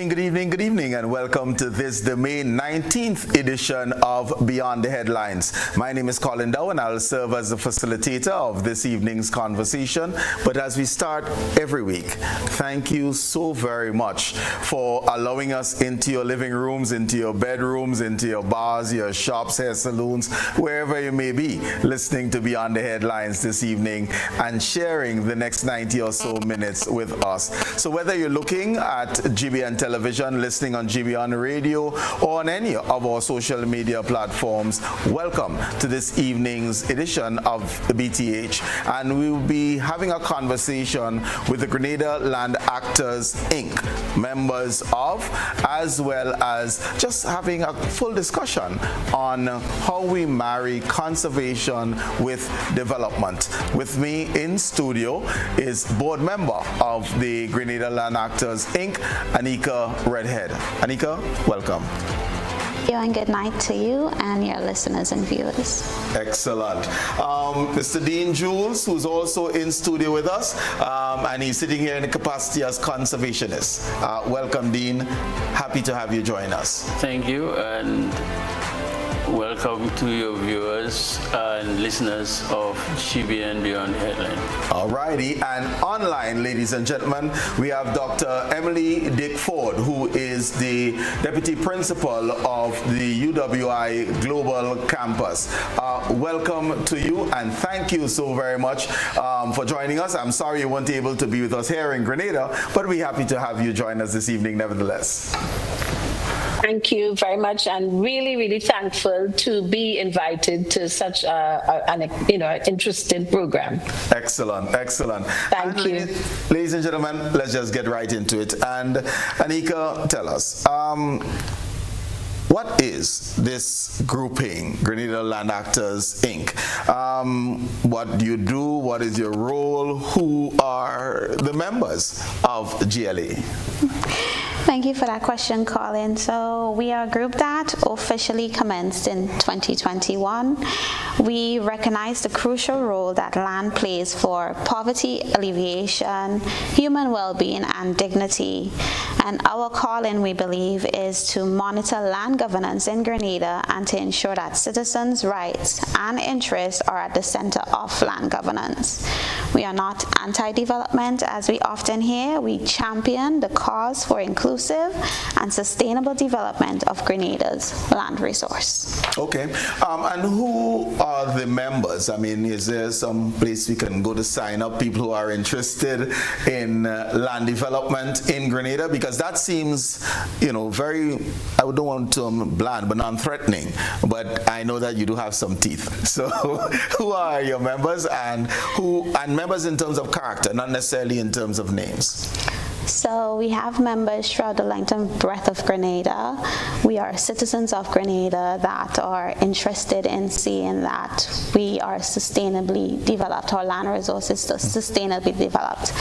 good evening, and welcome to this, the May 19th edition of Beyond the Headlines. My name is Colin, Dowe, and I'll serve as the facilitator of this evening's conversation. But as we start every week, thank you so very much for allowing us into your living rooms, into your bedrooms, into your bars, your shops, hair salons, wherever you may be, listening to Beyond the Headlines this evening and sharing the next 90 or so minutes with us. So whether you're looking at GBN television, listening on GBN radio, or on any of our social media platforms, welcome to this evening's edition of BTH. And we will be having a conversation with the Grenada Land Actors Inc., members of, as well as just having a full discussion on how we marry conservation with development. With me in studio is board member of the Grenada Land Actors Inc., Anika, Redhead. Anika, welcome. Thank you, and good night to you and your listeners and viewers. Excellent. Mr. Dean Jules, who's also in studio with us, and he's sitting here in the capacity as Conservationist. Welcome, Dean. Happy to have you join us. Thank you, and welcome to your viewers and listeners of GBN Beyond the Headline. Alrighty, and online, ladies and gentlemen, we have Dr. Emily Dick-Forde, who is the Deputy Principal of the UWI Global Campus. Welcome to you, and thank you so very much for joining us. I'm sorry you weren't able to be with us here in Grenada, but we're happy to have you join us this evening nevertheless. Thank you very much, and really thankful to be invited to such an interesting program. Excellent. Thank you. Ladies and gentlemen, let's just get right into it. And Anika, tell us, what is this grouping, Grenada Land Actors Inc.? What do you do? What is your role? Who are the members of GLA? Thank you for that question, Colin. So we are a group that officially commenced in 2021. We recognize the crucial role that land plays for poverty alleviation, human well-being, and dignity. And our calling, we believe, is to monitor land governance in Grenada and to ensure that citizens' rights and interests are at the center of land governance. We are not anti-development, as we often hear. We champion the cause for inclusive and sustainable development of Grenada's land resource. Okay, and who are the members? I mean, is there some place we can go to sign up, people who are interested in land development in Grenada? Because that seems, very, I don't want to bland, but non-threatening. But I know that you do have some teeth. So who are your members, and members in terms of character, not necessarily in terms of names? So we have members throughout the length and breadth of Grenada. We are citizens of Grenada that are interested in seeing that we are sustainably developed, our land resources are sustainably developed.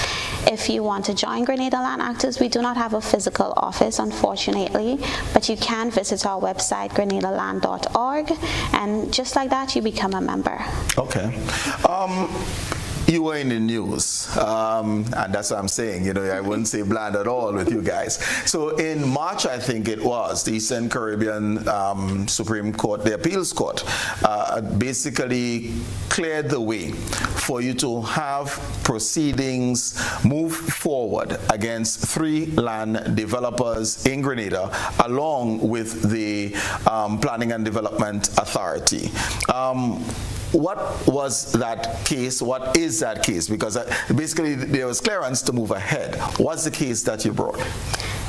If you want to join Grenada Land Actors, we do not have a physical office, unfortunately, but you can visit our website, grenadaland.org, and just like that, you become a member. Okay. You were in the news, and that's what I'm saying. I wouldn't say bland at all with you guys. So in March, I think it was, the Eastern Caribbean Supreme Court, the Appeals Court, basically cleared the way for you to have proceedings move forward against 3 land developers in Grenada, along with the Planning and Development Authority. What was that case? What is that case? Because basically there was clearance to move ahead. What's the case that you brought?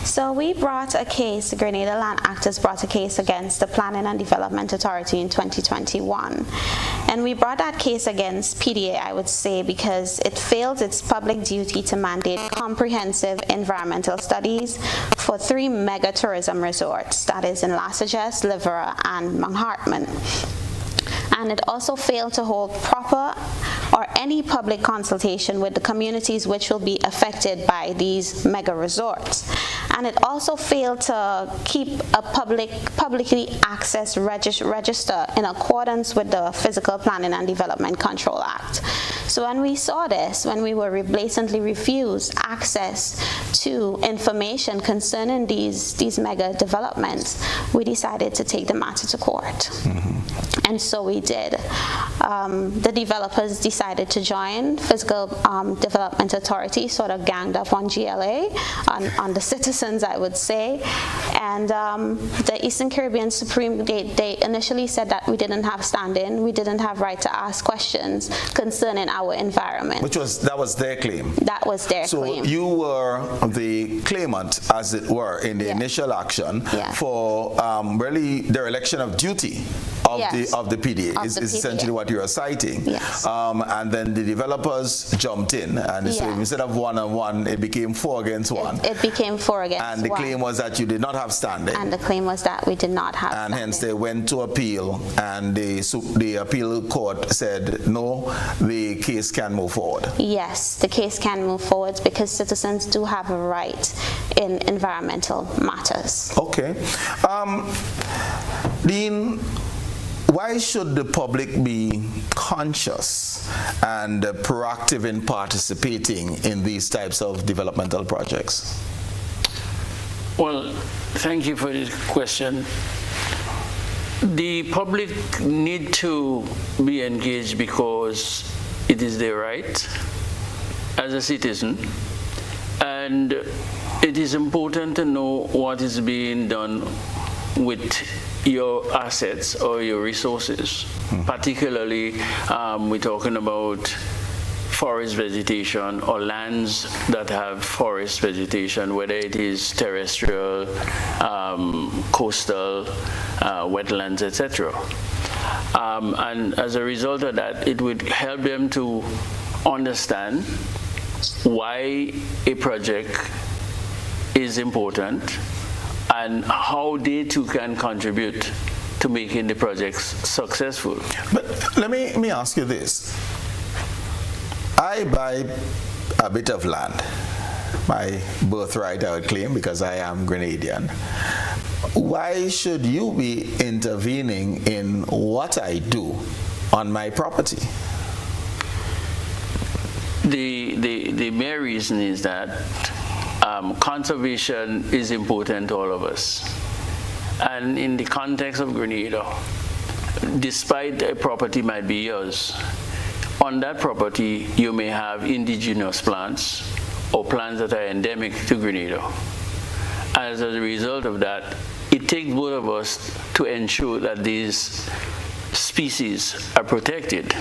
So we brought a case, the Grenada Land Actors brought a case against the Planning and Development Authority in 2021. And we brought that case against PDA, I would say, because it failed its public duty to mandate comprehensive environmental studies for 3 mega tourism resorts, that is in Lasajas, Livera, and Mount Hartman. And it also failed to hold proper or any public consultation with the communities which will be affected by these mega resorts. and it also failed to keep a publicly accessed register in accordance with the Physical Planning and Development Control Act. So when we saw this, when we were blatantly refused access to information concerning these mega developments, we decided to take the matter to court. And so we did. The developers decided to join. Physical Development Authority sort of ganged up on GLA, on the citizens, I would say. And the Eastern Caribbean Supreme, they initially said that we didn't have standing, we didn't have right to ask questions concerning our environment. That was their claim. That was their claim. So you were the claimant, as it were, in the initial action for really their election of duty of the PDA is essentially what you are citing. Yes. And then the developers jumped in, and so instead of 1-on-1, it became 4 against 1. It became 4 against 1. And the claim was that you did not have standing. And the claim was that we did not have and standing. Hence they went to appeal, and the appeal court said no, the case can move forward. Yes, the case can move forward because citizens do have a right in environmental matters. Okay. Dean, why should the public be conscious and proactive in participating in these types of developmental projects? Well, thank you for this question. The public need to be engaged because it is their right as a citizen, and it is important to know what is being done with your assets or your resources. Particularly, we're talking about forest vegetation or lands that have forest vegetation, whether it is terrestrial, coastal, wetlands, etc. And as a result of that, it would help them to understand why a project is important and how they too can contribute to making the projects successful. But let me ask you this. I buy a bit of land, my birthright I would claim, because I am Grenadian. Why should you be intervening in what I do on my property? The mere reason is that conservation is important to all of us. And in the context of Grenada, despite a property might be yours, on that property you may have indigenous plants or plants that are endemic to Grenada. As a result of that, it takes both of us to ensure that these species are protected.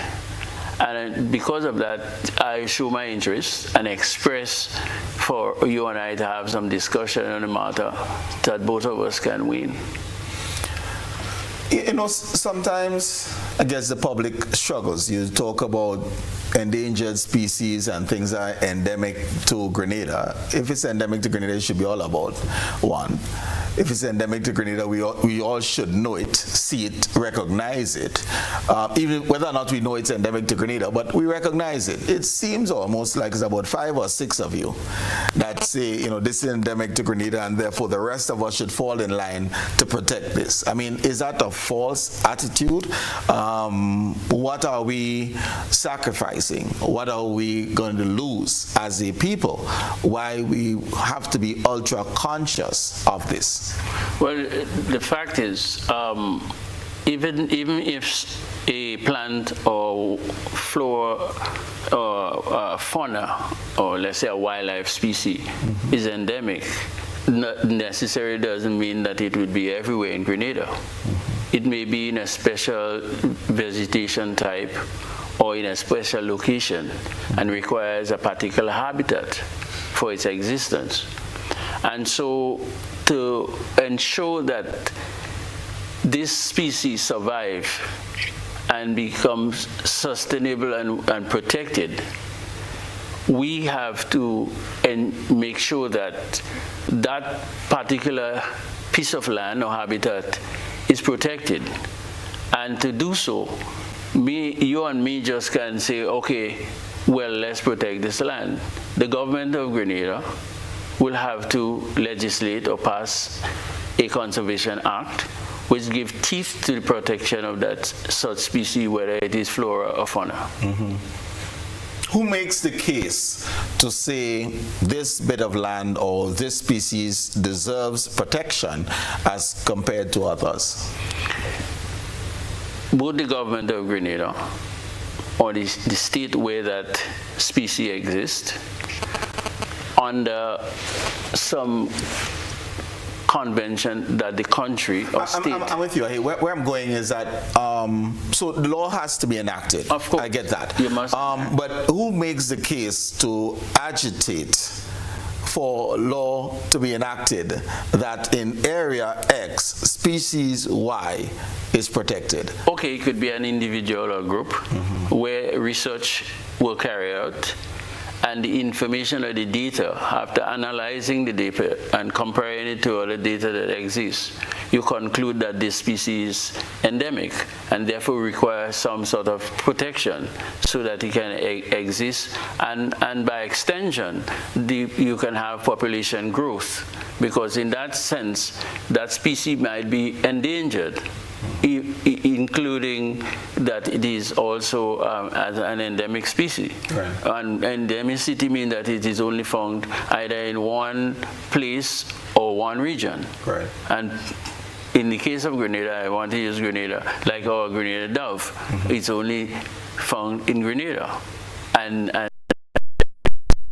And because of that, I show my interest and express for you and I to have some discussion on the matter that both of us can win. You know, sometimes I guess the public struggles. You talk about endangered species and things that are endemic to Grenada. If it's endemic to Grenada, it should be all about one. If it's endemic to Grenada, we all should know it, see it, recognize it. Even whether or not we know it's endemic to Grenada, but we recognize it. It seems almost like it's about 5 or 6 of you that say, you know, this is endemic to Grenada, and therefore the rest of us should fall in line to protect this. I mean, is that a false attitude? What are we sacrificing? What are we going to lose as a people? Why we have to be ultra conscious of this? Well, the fact is, even if a plant or flora or fauna, or let's say a wildlife species, is endemic, not necessarily doesn't mean that it would be everywhere in Grenada. It may be in a special vegetation type or in a special location and requires a particular habitat for its existence. And so to ensure that this species survive and becomes sustainable and protected, we have to make sure that that particular piece of land or habitat is protected. And to do so, you and me just can say, okay, well, let's protect this land. The government of Grenada will have to legislate or pass a conservation act which give teeth to the protection of that such species, whether it is flora or fauna. Mm-hmm. Who makes the case to say this bit of land or this species deserves protection as compared to others? Both the government of Grenada or the state where that species exists under some convention that the country or state... I'm with you. Hey, where I'm going is that, so the law has to be enacted. Of course. I get that. You must. But who makes the case to agitate for law to be enacted that in area X, species Y is protected? Okay, it could be an individual or group where research will carry out, and the information or the data, after analyzing the data and comparing it to other data that exists, you conclude that this species is endemic and therefore requires some sort of protection so that it can exist, and by extension, you can have population growth, because in that sense, that species might be endangered, including that it is also as an endemic species. Right. And endemicity means that it is only found either in one place or one region. Right. And in the case of Grenada, I want to use Grenada, like our Grenada dove, it's only found in Grenada. And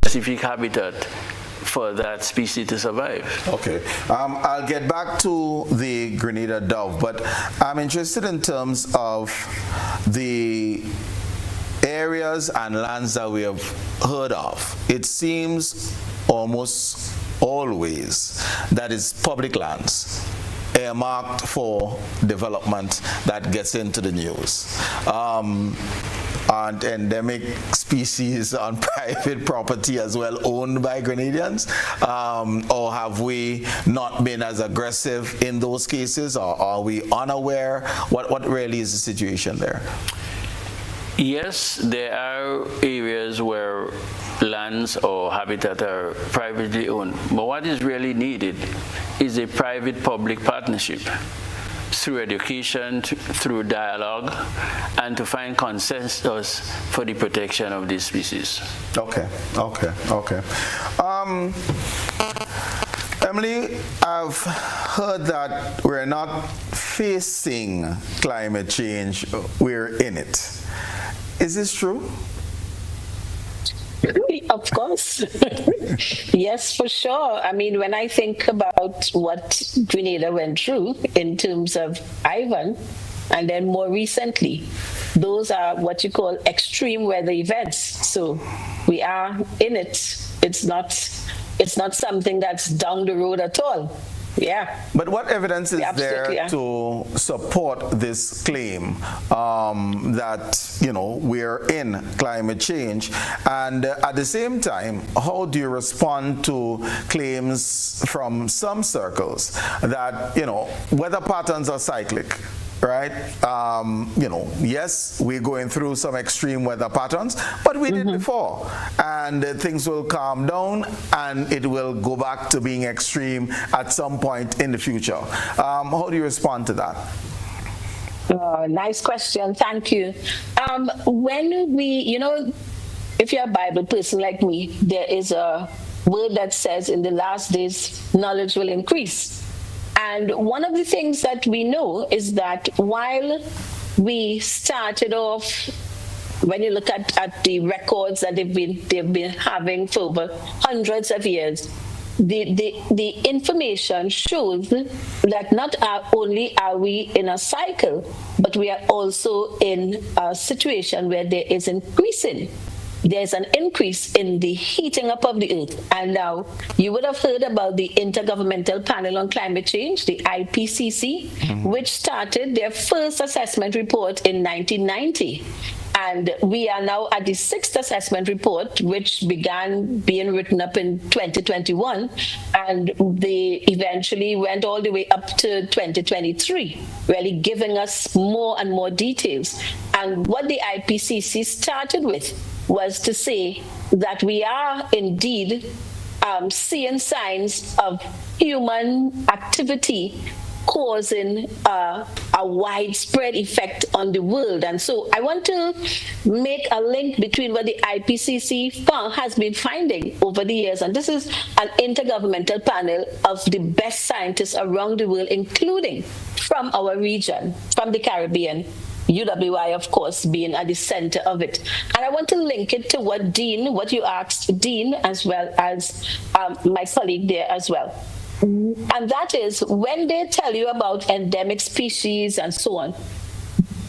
specific habitat for that species to survive. Okay, I'll get back to the Grenada dove, but I'm interested in terms of the areas and lands that we have heard of. It seems almost always that it's public lands earmarked for development that gets into the news. And endemic species on private property as well, owned by Grenadians? Or have we not been as aggressive in those cases, or are we unaware? What really is the situation there? Yes, there are areas where lands or habitat are privately owned, but what is really needed is a private-public partnership through education, through dialogue, and to find consensus for the protection of these species. Okay. Emily, I've heard that we're not facing climate change, we're in it. Is this true? Of course. Yes, for sure. I mean, when I think about what Grenada went through in terms of Ivan, and then more recently, those are what you call extreme weather events. So we are in it. It's not something that's down the road at all. Yeah. But what evidence is there to support this claim that, we're in climate change? And at the same time, how do you respond to claims from some circles that, weather patterns are cyclic? Right? Yes, we're going through some extreme weather patterns, but we did before. And things will calm down and it will go back to being extreme at some point in the future. How do you respond to that? Nice question. Thank you. When we, if you're a Bible person like me, there is a word that says in the last days, knowledge will increase. And one of the things that we know is that while we started off, when you look at the records that they've been having for over hundreds of years, the information shows that not only are we in a cycle, but we are also in a situation where there's an increase in the heating up of the earth. And now you would have heard about the Intergovernmental Panel on Climate Change, the IPCC, which started their first assessment report in 1990. And we are now at the 6th assessment report, which began being written up in 2021, and they eventually went all the way up to 2023, really giving us more and more details. And what the IPCC started with was to say that we are indeed seeing signs of human activity causing a widespread effect on the world. And so I want to make a link between what the IPCC has been finding over the years. And this is an intergovernmental panel of the best scientists around the world, including from our region, from the Caribbean, UWI, of course, being at the center of it. And I want to link it to what you asked Dean, as well as my colleague there as well. And that is, when they tell you about endemic species and so on,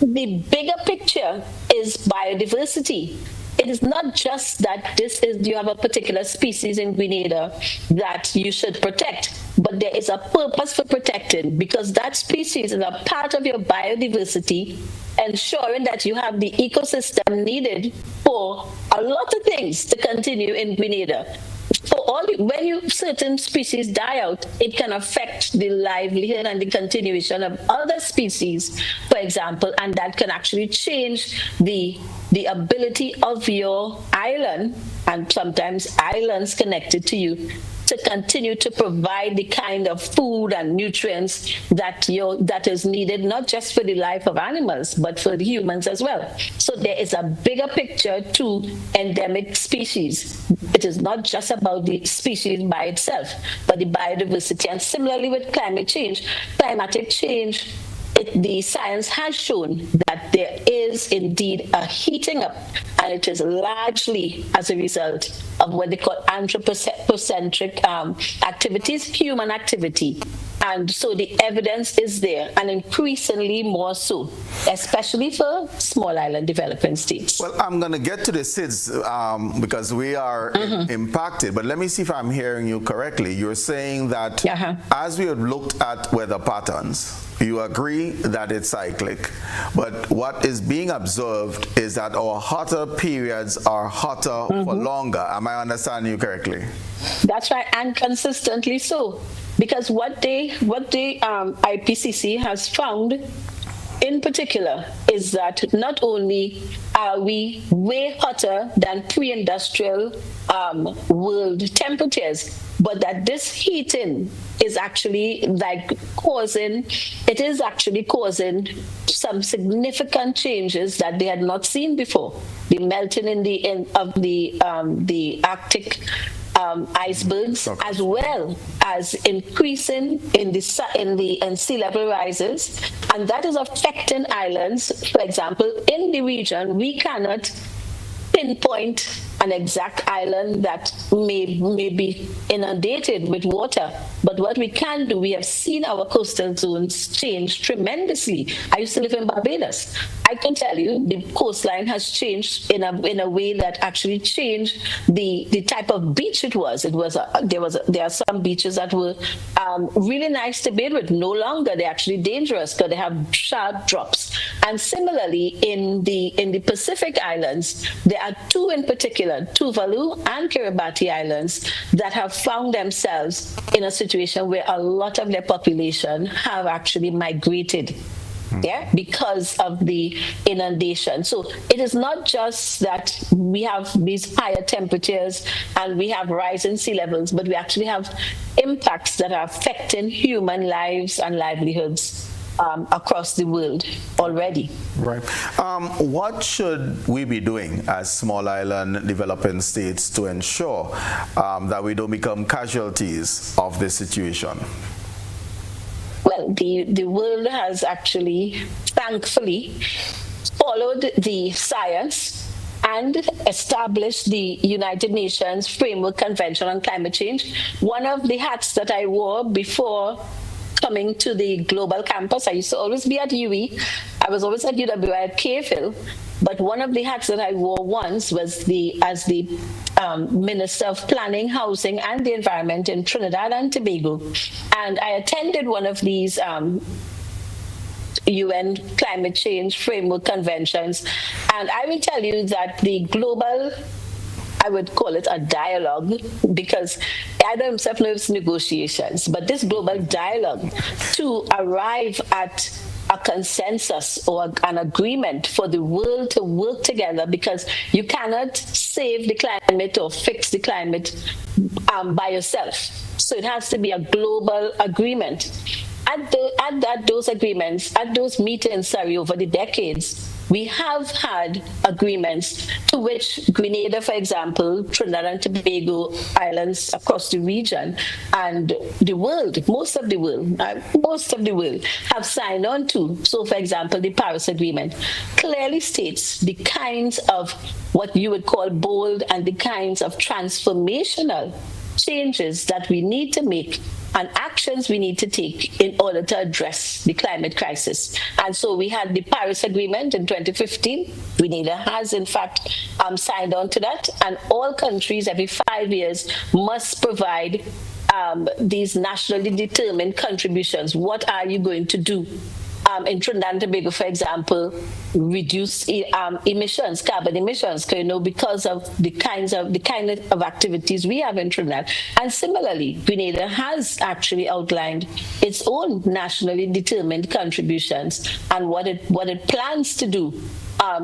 the bigger picture is biodiversity. It is not just that you have a particular species in Grenada that you should protect, but there is a purpose for protecting, because that species is a part of your biodiversity, ensuring that you have the ecosystem needed for a lot of things to continue in Grenada. So when certain species die out, it can affect the livelihood and the continuation of other species, for example, and that can actually change the ability of your island, and sometimes islands connected to you, to continue to provide the kind of food and nutrients that is needed, not just for the life of animals, but for the humans as well. So there is a bigger picture to endemic species. It is not just about the species by itself, but the biodiversity. And similarly with climatic change, the science has shown that there is indeed a heating up, and it is largely as a result of what they call anthropocentric activities, human activity. And so the evidence is there, and increasingly more so, especially for small island developing states. Well, I'm going to get to the SIDS because we are impacted, but let me see if I'm hearing you correctly. You're saying that as we have looked at weather patterns, you agree that it's cyclic, but what is being observed is that our hotter periods are hotter for longer. Am I understanding you correctly? That's right, and consistently so. Because what the IPCC has found in particular is that not only are we way hotter than pre-industrial world temperatures, but that this heating is actually causing some significant changes that they had not seen before. The melting of the Arctic icebergs, as well as increasing in sea level rises, and that is affecting islands. For example, in the region, we cannot pinpoint an exact island that may be inundated with water. But what we can do, we have seen our coastal zones change tremendously. I used to live in Barbados. I can tell you the coastline has changed in a way that actually changed the type of beach it was. There are some beaches that were really nice to bathe with. No longer, they're actually dangerous because they have sharp drops. And similarly, in the Pacific Islands, there are two in particular, Tuvalu and Kiribati Islands, that have found themselves in a situation where a lot of their population have actually migrated. Because of the inundation. So it is not just that we have these higher temperatures and we have rising sea levels, but we actually have impacts that are affecting human lives and livelihoods across the world already. Right. What should we be doing as small island developing states to ensure that we don't become casualties of this situation? Well, the world has actually, thankfully, followed the science and established the United Nations Framework Convention on Climate Change. One of the hats that I wore before coming to the global campus, I used to always be at UE. I was always at UWI at KFIL. But one of the hats that I wore once was as the Minister of Planning, Housing and the Environment in Trinidad and Tobago. And I attended one of these UN climate change framework conventions. And I will tell you that the global, I would call it a dialogue, because I don't myself know it's negotiations, but this global dialogue to arrive at a consensus or an agreement for the world to work together, because you cannot save the climate or fix the climate by yourself. So it has to be a global agreement. At those agreements, at those meetings, over the decades, we have had agreements to which Grenada, for example, Trinidad and Tobago islands across the region, and the world, most of the world have signed on to. So, for example, the Paris Agreement clearly states the kinds of what you would call bold and the kinds of transformational changes that we need to make and actions we need to take in order to address the climate crisis. And so we had the Paris Agreement in 2015. Grenada has, in fact, signed on to that. And all countries every 5 years must provide these nationally determined contributions. What are you going to do? In Trinidad and Tobago, for example, reduce emissions, carbon emissions, because of the kind of activities we have in Trinidad. And similarly, Grenada has actually outlined its own nationally determined contributions and what it plans to do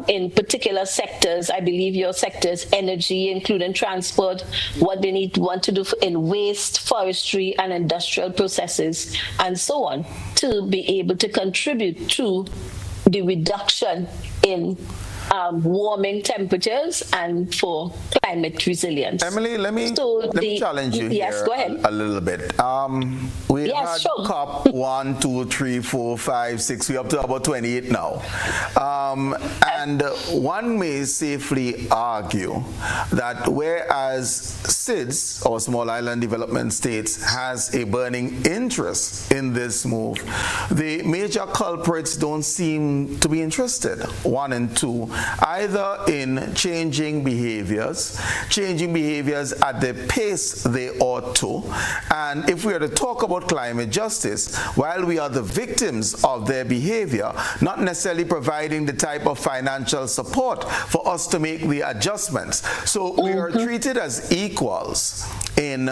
in particular sectors. I believe your sectors, energy, including transport, what they want to do in waste, forestry, and industrial processes, and so on, to be able to contribute to the reduction in warming temperatures and for climate resilience. Emily, let me challenge you yes, here go ahead. a little bit. We had sure. COP 1, 2, 3, 4, 5, 6. We're up to about 28 now. And one may safely argue that whereas SIDS, or Small Island Development States, has a burning interest in this move, the major culprits don't seem to be interested, 1 and 2, either in changing behaviors at the pace they ought to. And if we are to talk about climate justice, while we are the victims of their behavior, not necessarily providing the type of financial support for us to make the adjustments. So we are treated as equals in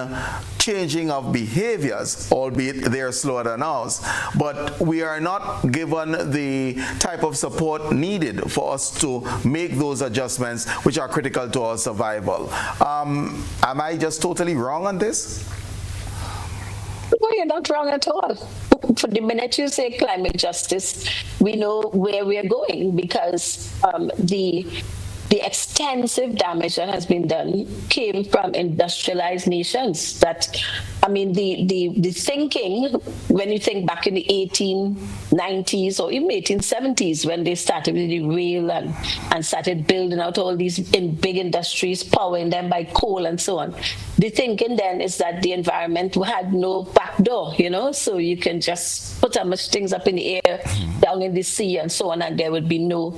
changing of behaviors, albeit they are slower than ours, but we are not given the type of support needed for us to make those adjustments which are critical to our survival. Am I just totally wrong on this? No, you're not wrong at all. For the minute you say climate justice, we know where we're going, because the extensive damage that has been done came from industrialized nations. The thinking, when you think back in the 1890s or even 1870s, when they started with the rail and started building out all these big industries, powering them by coal and so on, the thinking then is that the environment had no back door, so you can just put as much things up in the air, down in the sea and so on, and there would be no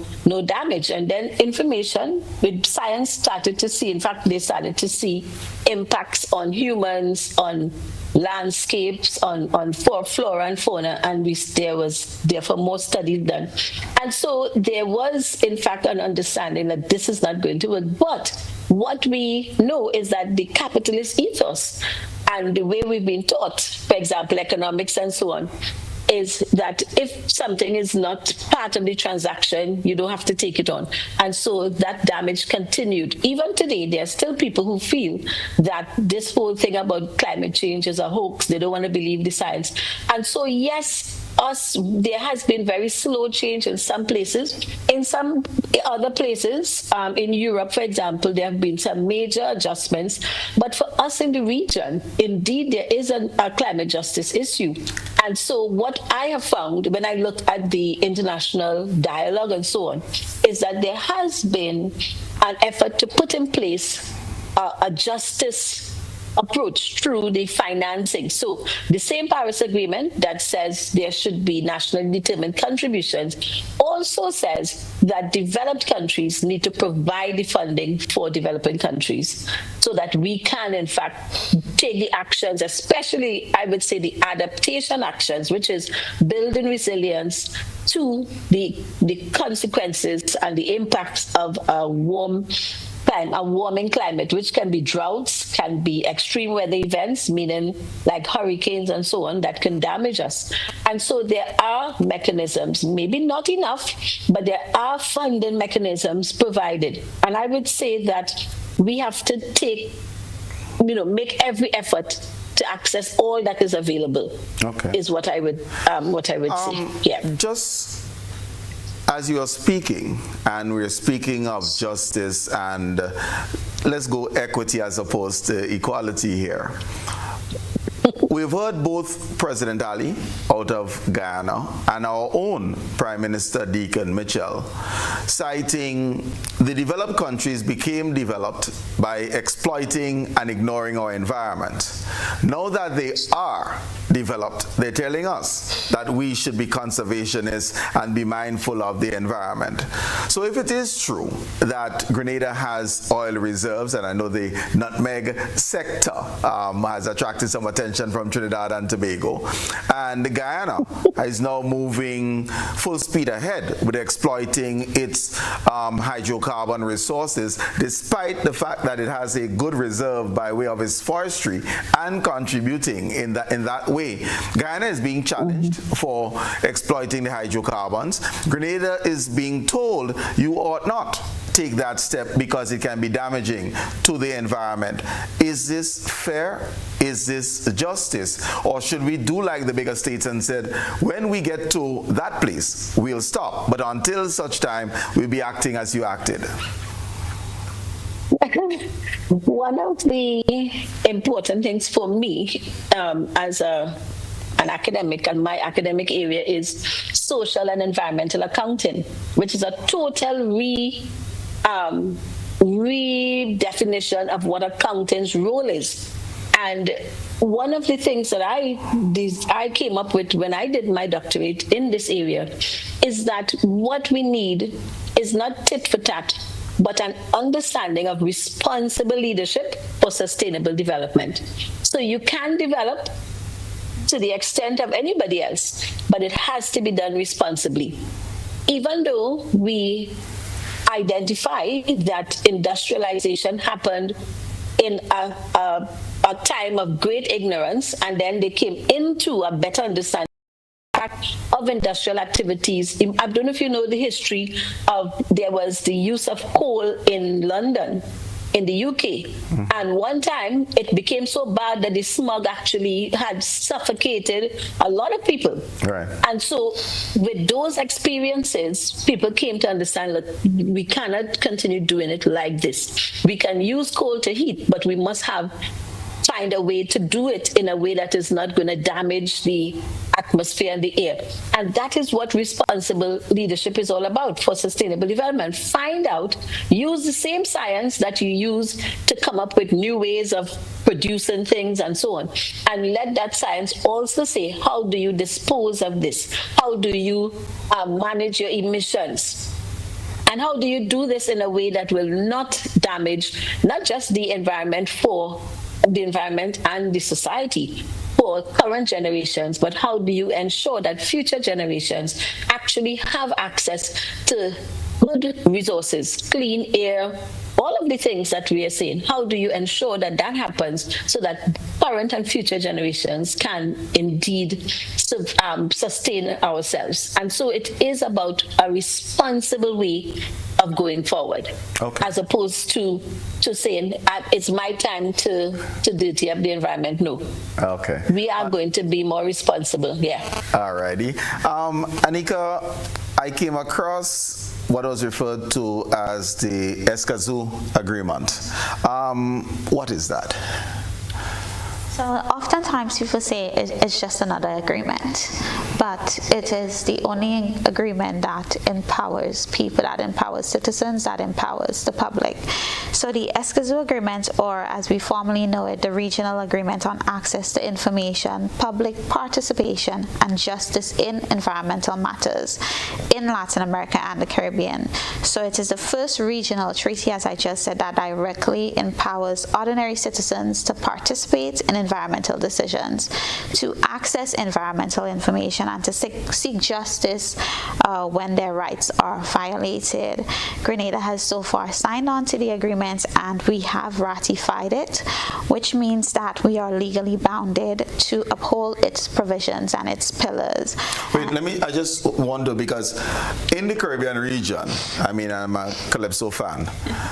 damage. And then information with science started to see, in fact, they started to see impacts on humans, on landscapes, on flora and fauna, and there was therefore more studies done. And so there was, in fact, an understanding that this is not going to work. But what we know is that the capitalist ethos and the way we've been taught, for example, economics and so on, is that if something is not part of the transaction, you don't have to take it on. And so that damage continued. Even today, there are still people who feel that this whole thing about climate change is a hoax. They don't want to believe the science. And so, yes, there has been very slow change in some places. In some other places, in Europe, for example, there have been some major adjustments. But for us in the region, indeed, there is a climate justice issue. And so what I have found when I look at the international dialogue and so on, is that there has been an effort to put in place a justice approach through the financing. So the same Paris Agreement that says there should be nationally determined contributions also says that developed countries need to provide the funding for developing countries so that we can, in fact, take the actions, especially, I would say, the adaptation actions, which is building resilience to the consequences and the impacts of a warm a warming climate, which can be droughts, can be extreme weather events, meaning like hurricanes and so on, that can damage us. And so there are mechanisms, maybe not enough, but there are funding mechanisms provided. And I would say that we have to make every effort to access all that is available. Okay. Is what I would say. Yeah. Just as you are speaking, and we're speaking of justice and let's go equity as opposed to equality here. We've heard both President Ali out of Guyana and our own Prime Minister Deacon Mitchell citing the developed countries became developed by exploiting and ignoring our environment. Now that they are developed, they're telling us that we should be conservationists and be mindful of the environment. So if it is true that Grenada has oil reserves, and I know the nutmeg sector has attracted some attention from Trinidad and Tobago, and Guyana is now moving full speed ahead with exploiting its hydrocarbon resources, despite the fact that it has a good reserve by way of its forestry and contributing in that way. Guyana is being challenged for exploiting the hydrocarbons. Grenada is being told you ought not take that step because it can be damaging to the environment. Is this fair? Is this justice? Or should we do like the bigger states and said, when we get to that place, we'll stop. But until such time, we'll be acting as you acted. One of the important things for me as an academic, and my academic area is social and environmental accounting, which is a total redefinition of what accounting's role is. And one of the things that I came up with when I did my doctorate in this area is that what we need is not tit for tat, but an understanding of responsible leadership for sustainable development. So you can develop to the extent of anybody else, but it has to be done responsibly. Even though we identify that industrialization happened in a time of great ignorance, and then they came into a better understanding of industrial activities. I don't know if you know the history of, there was the use of coal in London, in the UK. And one time it became so bad that the smog actually had suffocated a lot of people. Right. And so with those experiences, people came to understand that we cannot continue doing it like this. We can use coal to heat, but we must find a way to do it in a way that is not going to damage the atmosphere and the air. And that is what responsible leadership is all about for sustainable development. Find out, use the same science that you use to come up with new ways of producing things and so on. And let that science also say, how do you dispose of this? How do you manage your emissions? And how do you do this in a way that will not damage not just the environment and the society for current generations, but how do you ensure that future generations actually have access to good resources, clean air, all of the things that we are saying? How do you ensure that that happens so that current and future generations can indeed sustain ourselves? And so it is about a responsible way of going forward, okay, as opposed to saying it's my time to dirty up the environment. No. Okay. We are going to be more responsible. Yeah. Alrighty. Anika, I came across what was referred to as the Escazú Agreement. What is that? So oftentimes people say it's just another agreement, but it is the only agreement that empowers people, that empowers citizens, that empowers the public. So the Escazú Agreement, or as we formally know it, the Regional Agreement on Access to Information, Public Participation and Justice in Environmental Matters in Latin America and the Caribbean. So it is the first regional treaty, as I just said, that directly empowers ordinary citizens to participate in environmental decisions, to access environmental information, and to seek justice when their rights are violated. Grenada has so far signed on to the agreement agreement, and we have ratified it, which means that we are legally bounded to uphold its provisions and its pillars. Wait, I just wonder, because in the Caribbean region, I mean, I'm a Calypso fan,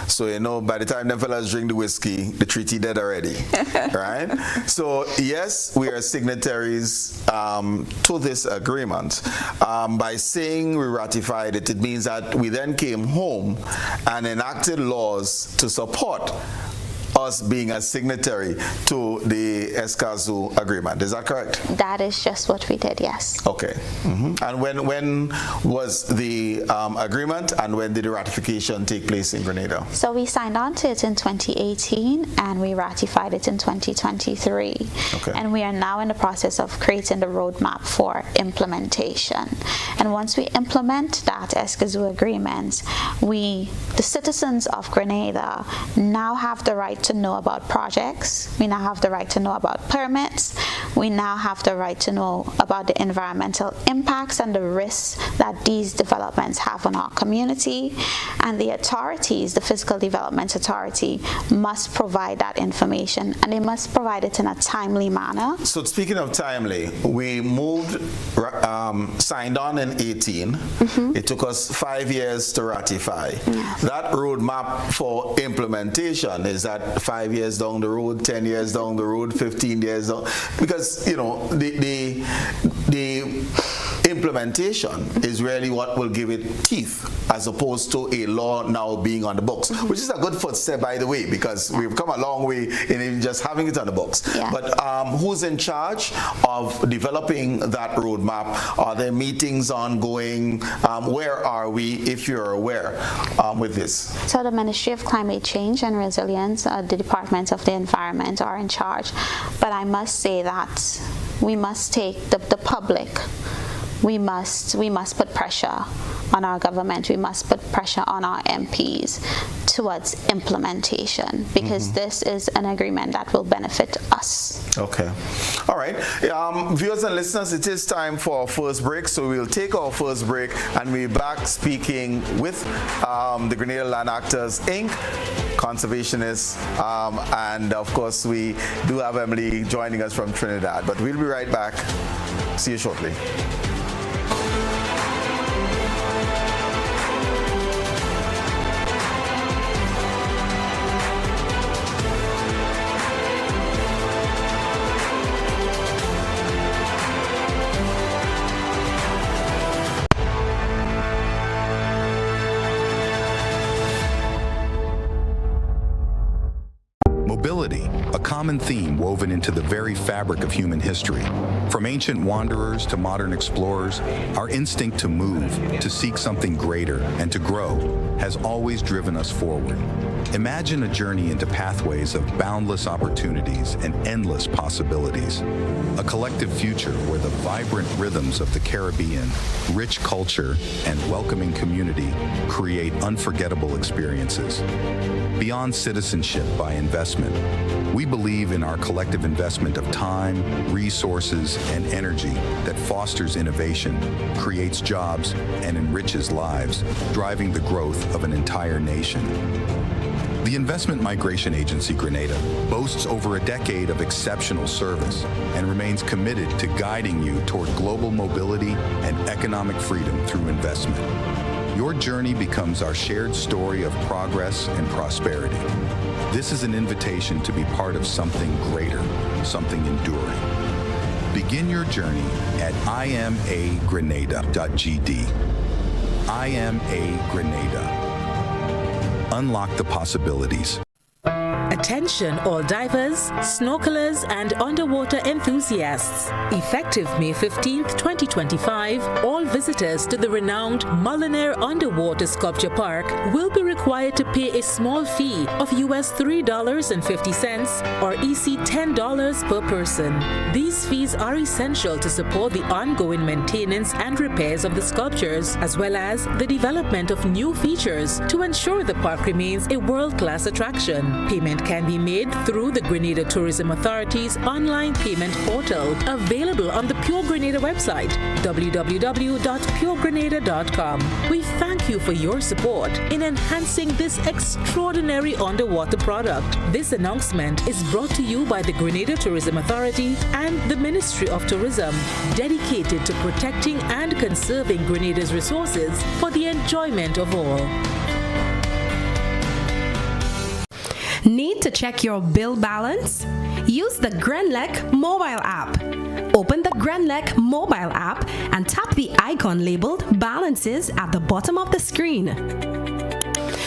so you know, by the time them fellas drink the whiskey, the treaty dead already, right? So yes, we are signatories to this agreement. By saying we ratified it, it means that we then came home and enacted laws to support us being a signatory to the GICSRD agreement. Is that correct? That is just what we did, yes. Okay. And when was the agreement, and when did the ratification take place in Grenada? So we signed on to it in 2018 and we ratified it in 2023. Okay. And we are now in the process of creating the roadmap for implementation. And once we implement that GICSRD agreement, the citizens of Grenada now have the right to know about projects. We now have the right to know about permits. We now have the right to know about the environmental impacts and the risks that these developments have on our community. And the authorities, the Physical Development Authority, must provide that information, and they must provide it in a timely manner. So speaking of timely, we moved, signed on in 18. It took us 5 years to ratify. Yes. That roadmap for implementation, is that 5 years down the road, 10 years down the road, 15 years down? Because, you know, the implementation is really what will give it teeth, as opposed to a law now being on the books, which is a good first step, by the way, because we've come a long way in even just having it on the books. Yeah. But who's in charge of developing that roadmap? Are there meetings ongoing? Where are we, if you're aware, with this? So the Ministry of Climate Change and Resilience, the Department of the Environment are in charge. But I must say that we must take the public. We must put pressure on our government. We must put pressure on our MPs towards implementation, because this is an agreement that will benefit us. Okay. All right. Viewers and listeners, it is time for our first break. So we'll take our first break and we'll be back speaking with the Grenada Land Actors, Inc., Conservationists, and of course we do have Emily joining us from Trinidad. But we'll be right back. See you shortly. Mobility, a common theme woven into the very fabric of human history. From ancient wanderers to modern explorers, our instinct to move, to seek something greater, and to grow has always driven us forward. Imagine a journey into pathways of boundless opportunities and endless possibilities. A collective future where the vibrant rhythms of the Caribbean, rich culture, and welcoming community create unforgettable experiences. Beyond citizenship by investment, we believe in our collective investment of time, resources, and energy that fosters innovation, creates jobs, and enriches lives, driving the growth of an entire nation. The Investment Migration Agency Grenada boasts over a decade of exceptional service and remains committed to guiding you toward global mobility and economic freedom through investment. Your journey becomes our shared story of progress and prosperity. This is an invitation to be part of something greater, something enduring. Begin your journey at imagrenada.gd. IMA Grenada. Unlock the possibilities. Attention all divers, snorkelers and underwater enthusiasts. Effective May 15th, 2025, all visitors to the renowned Mullinaire Underwater Sculpture Park will be required to pay a small fee of US $3.50 or EC $10 per person. These fees are essential to support the ongoing maintenance and repairs of the sculptures, as well as the development of new features to ensure the park remains a world-class attraction. Payment can be made through the Grenada Tourism Authority's online payment portal, available on the Pure Grenada website, www.puregrenada.com. We thank you for your support in enhancing this extraordinary underwater product. This announcement is brought to you by the Grenada Tourism Authority and the Ministry of Tourism, dedicated to protecting and conserving Grenada's resources for the enjoyment of all. Need to check your bill balance? Use the Grenlec mobile app. Open the Grenlec mobile app and tap the icon labeled Balances at the bottom of the screen.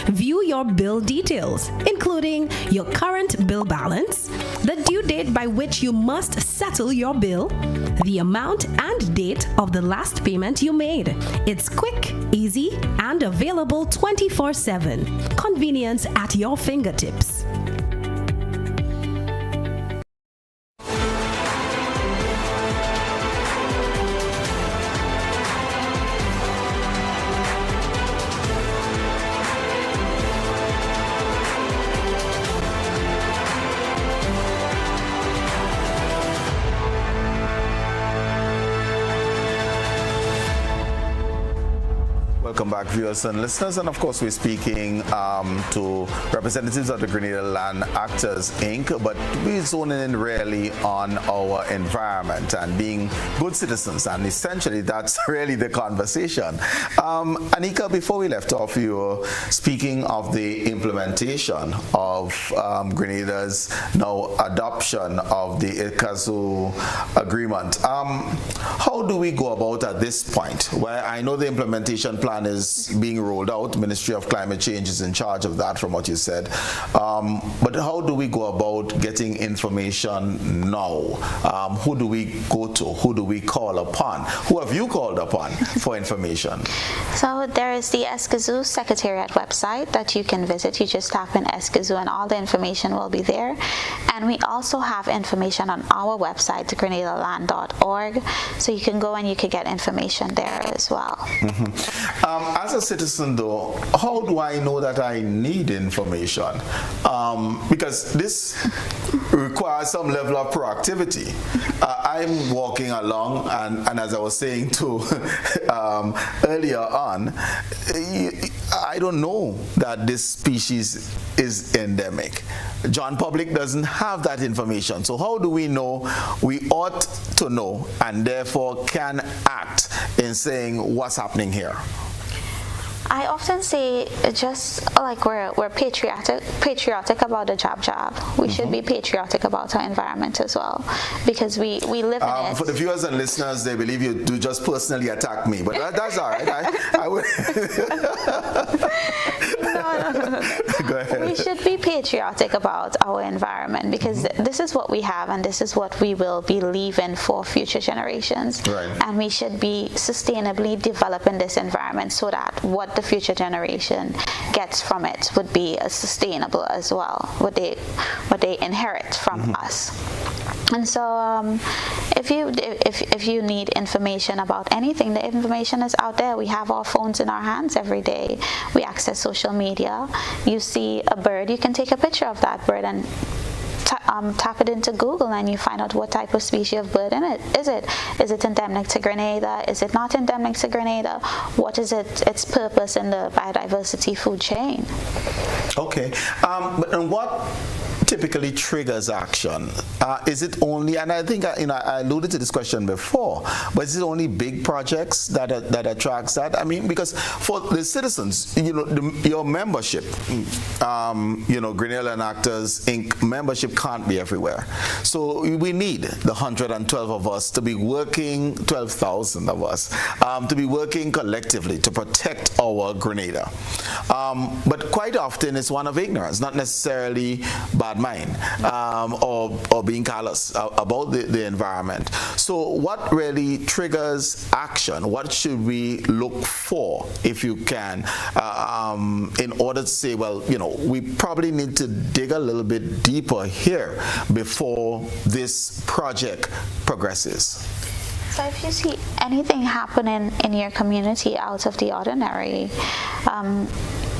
View your bill details, including your current bill balance, the due date by which you must settle your bill, the amount and date of the last payment you made. It's quick, easy, and available 24/7. Convenience at your fingertips. Welcome back, viewers and listeners, and of course we're speaking to representatives of the Grenada Land Actors Inc., but we're zoning in really on our environment and being good citizens, and essentially that's really the conversation. Anika, before we left off, you were speaking of the implementation of Grenada's now adoption of the GICSRD agreement. How do we go about at this point, where I know the implementation plan is being rolled out? Ministry of Climate Change is in charge of that, from what you said. But how do we go about getting information now? Who do we go to? Who do we call upon? Who have you called upon for information? So there is the GICSRD Secretariat website that you can visit. You just tap in GICSRD and all the information will be there. And we also have information on our website, grenadaland.org. So you can go and you can get information there as well. As a citizen, though, how do I know that I need information? Because this requires some level of proactivity. I'm walking along, and as I was saying too earlier on, I don't know that this species is endemic. John Public doesn't have that information. So how do we know? We ought to know, and therefore can act in saying what's happening here. I often say, just like we're patriotic about the job. We should be patriotic about our environment as well, because we live in it. For the viewers and listeners, they believe you do just personally attack me, but that's all right. I will. No. Go ahead. We should be patriotic about our environment, because this is what we have and this is what we will be leaving for future generations. Right. And we should be sustainably developing this environment so that what the future generation gets from it would be as sustainable as well, what they inherit from us. And so if you need information about anything, the information is out there. We have our phones in our hands every day. We access social media. You see a bird, you can take a picture of that bird and tap it into Google, and you find out what type of species of bird is it endemic to Grenada? Is it not endemic to Grenada? What is its purpose in the biodiversity food chain? Okay, and what typically triggers action? Is it only, and I think I alluded to this question before, but is it only big projects that attracts that? I mean, because for the citizens, your membership, Grenada Land Actors Inc. membership can't be everywhere. So we need the 112 of us to be working, 12,000 of us, to be working collectively to protect our Grenada. But quite often it's one of ignorance, not necessarily bad mind or being callous about the environment. So what really triggers action? What should we look for, if you can, in order to say, well, we probably need to dig a little bit deeper here before this project progresses? So if you see anything happening in your community out of the ordinary,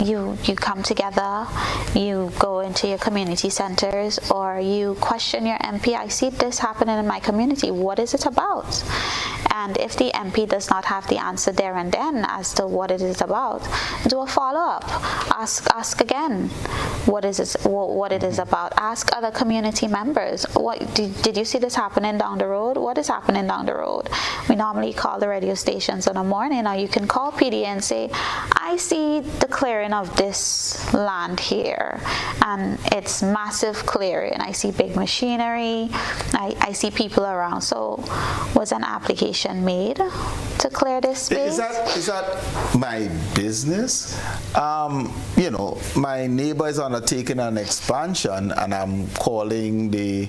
you come together, you go into your community centers, or you question your MP. I see this happening in my community. What is it about? And if the MP does not have the answer there and then as to what it is about, do a follow-up. Ask again what it is about. Ask other community members. What did you see this happening down the road? What is happening down the road? We normally call the radio stations in the morning, or you can call PD and say, I see the clearing of this land here, and it's massive clearing. I see big machinery. I see people around. So was an application made to clear this space? Is that my business? My neighbor is undertaking an expansion, and I'm calling the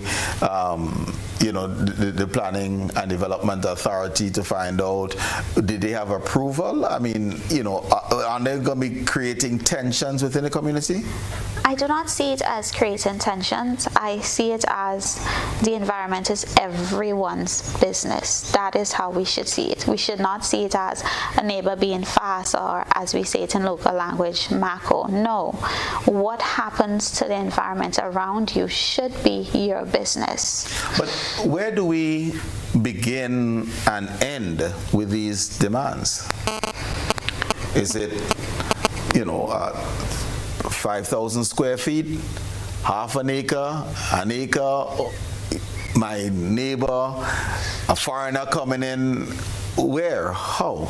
Planning and Development Authority to find out, did they have approval? I mean, are they going to be creating tensions within the community? I do not see it as creating tensions. I see it as the environment is everyone's business. That is how we should see it. We should not see it as a neighbor being fast, or as we say it in local language, Mako. No. What happens to the environment around you should be your business. But where do we begin and end with these demands? Is it, 5,000 square feet, half an acre, my neighbor, a foreigner coming in? Where? How?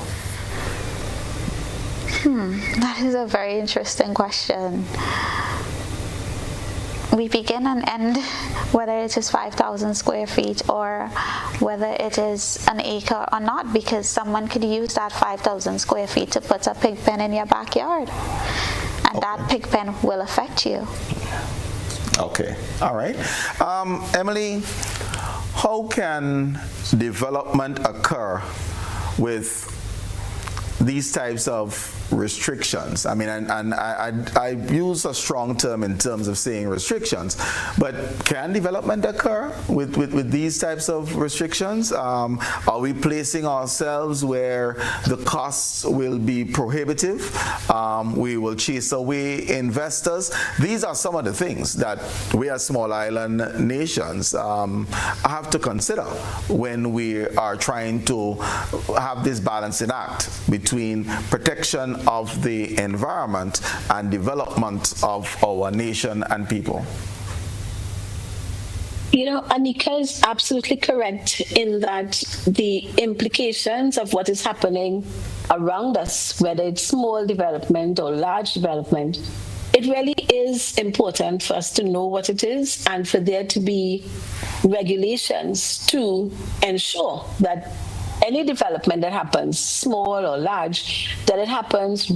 That is a very interesting question. We begin and end whether it is 5,000 square feet or whether it is an acre or not, because someone could use that 5,000 square feet to put a pig pen in your backyard, and that pig pen will affect you. Okay, all right. Emily, how can development occur with these types of restrictions? I mean, and I use a strong term in terms of saying restrictions, but can development occur with these types of restrictions? Are we placing ourselves where the costs will be prohibitive? We will chase away investors. These are some of the things that we as small island nations have to consider when we are trying to have this balancing act between protection of the environment and development of our nation and people. Anika is absolutely correct in that the implications of what is happening around us, whether it's small development or large development, it really is important for us to know what it is and for there to be regulations to ensure that any development that happens, small or large, that it happens,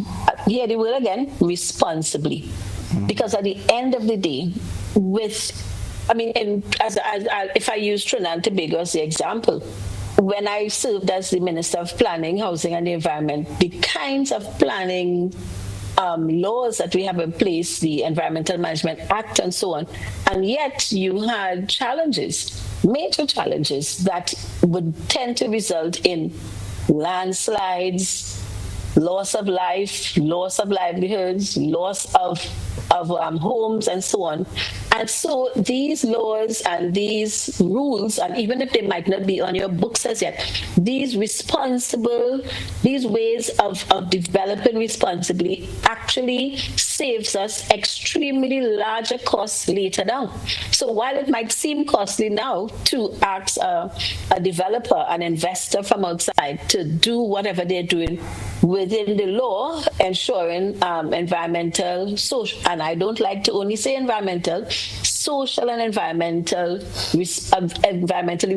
here the word again, responsibly. Because at the end of the day, if I use Trinidad and Tobago as the example, when I served as the Minister of Planning, Housing and the Environment, the kinds of planning laws that we have in place, the Environmental Management Act and so on, and yet you had challenges, major challenges that would tend to result in landslides, loss of life, loss of livelihoods, loss of homes and so on. And so these laws and these rules, and even if they might not be on your books as yet, these ways of developing responsibly actually saves us extremely larger costs later down. So while it might seem costly now to ask a developer, an investor from outside to do whatever they're doing within the law, ensuring environmental, social, and I don't like to only say environmental, social and environmentally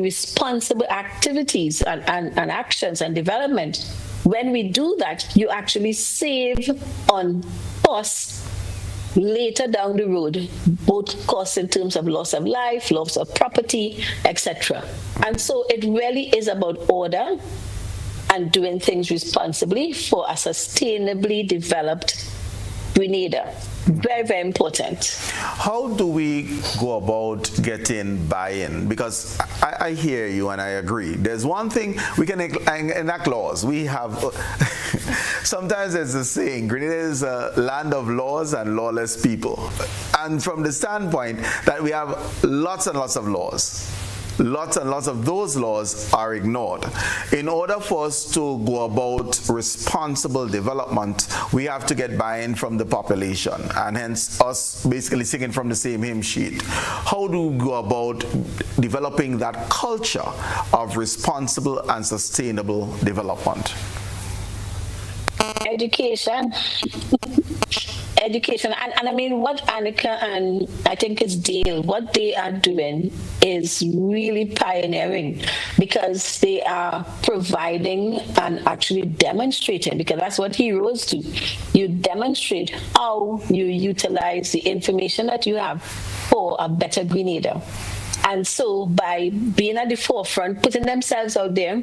responsible activities and actions and development. When we do that, you actually save on costs later down the road, both costs in terms of loss of life, loss of property, etc. And so it really is about order and doing things responsibly for a sustainably developed Grenada. Very, very important. How do we go about getting buy-in? Because I hear you and I agree. There's one thing, we can enact laws. We have Sometimes there's a saying, Grenada is a land of laws and lawless people. And from the standpoint that we have lots and lots of laws, lots and lots of those laws are ignored. In order for us to go about responsible development, we have to get buy-in from the population, and hence us basically singing from the same hymn sheet. How do we go about developing that culture of responsible and sustainable development? Education. Education. And I mean, what Anika and I think it's Dale, what they are doing is really pioneering, because they are providing and actually demonstrating, because that's what heroes do. You demonstrate how you utilize the information that you have for a better Grenada. And so by being at the forefront, putting themselves out there,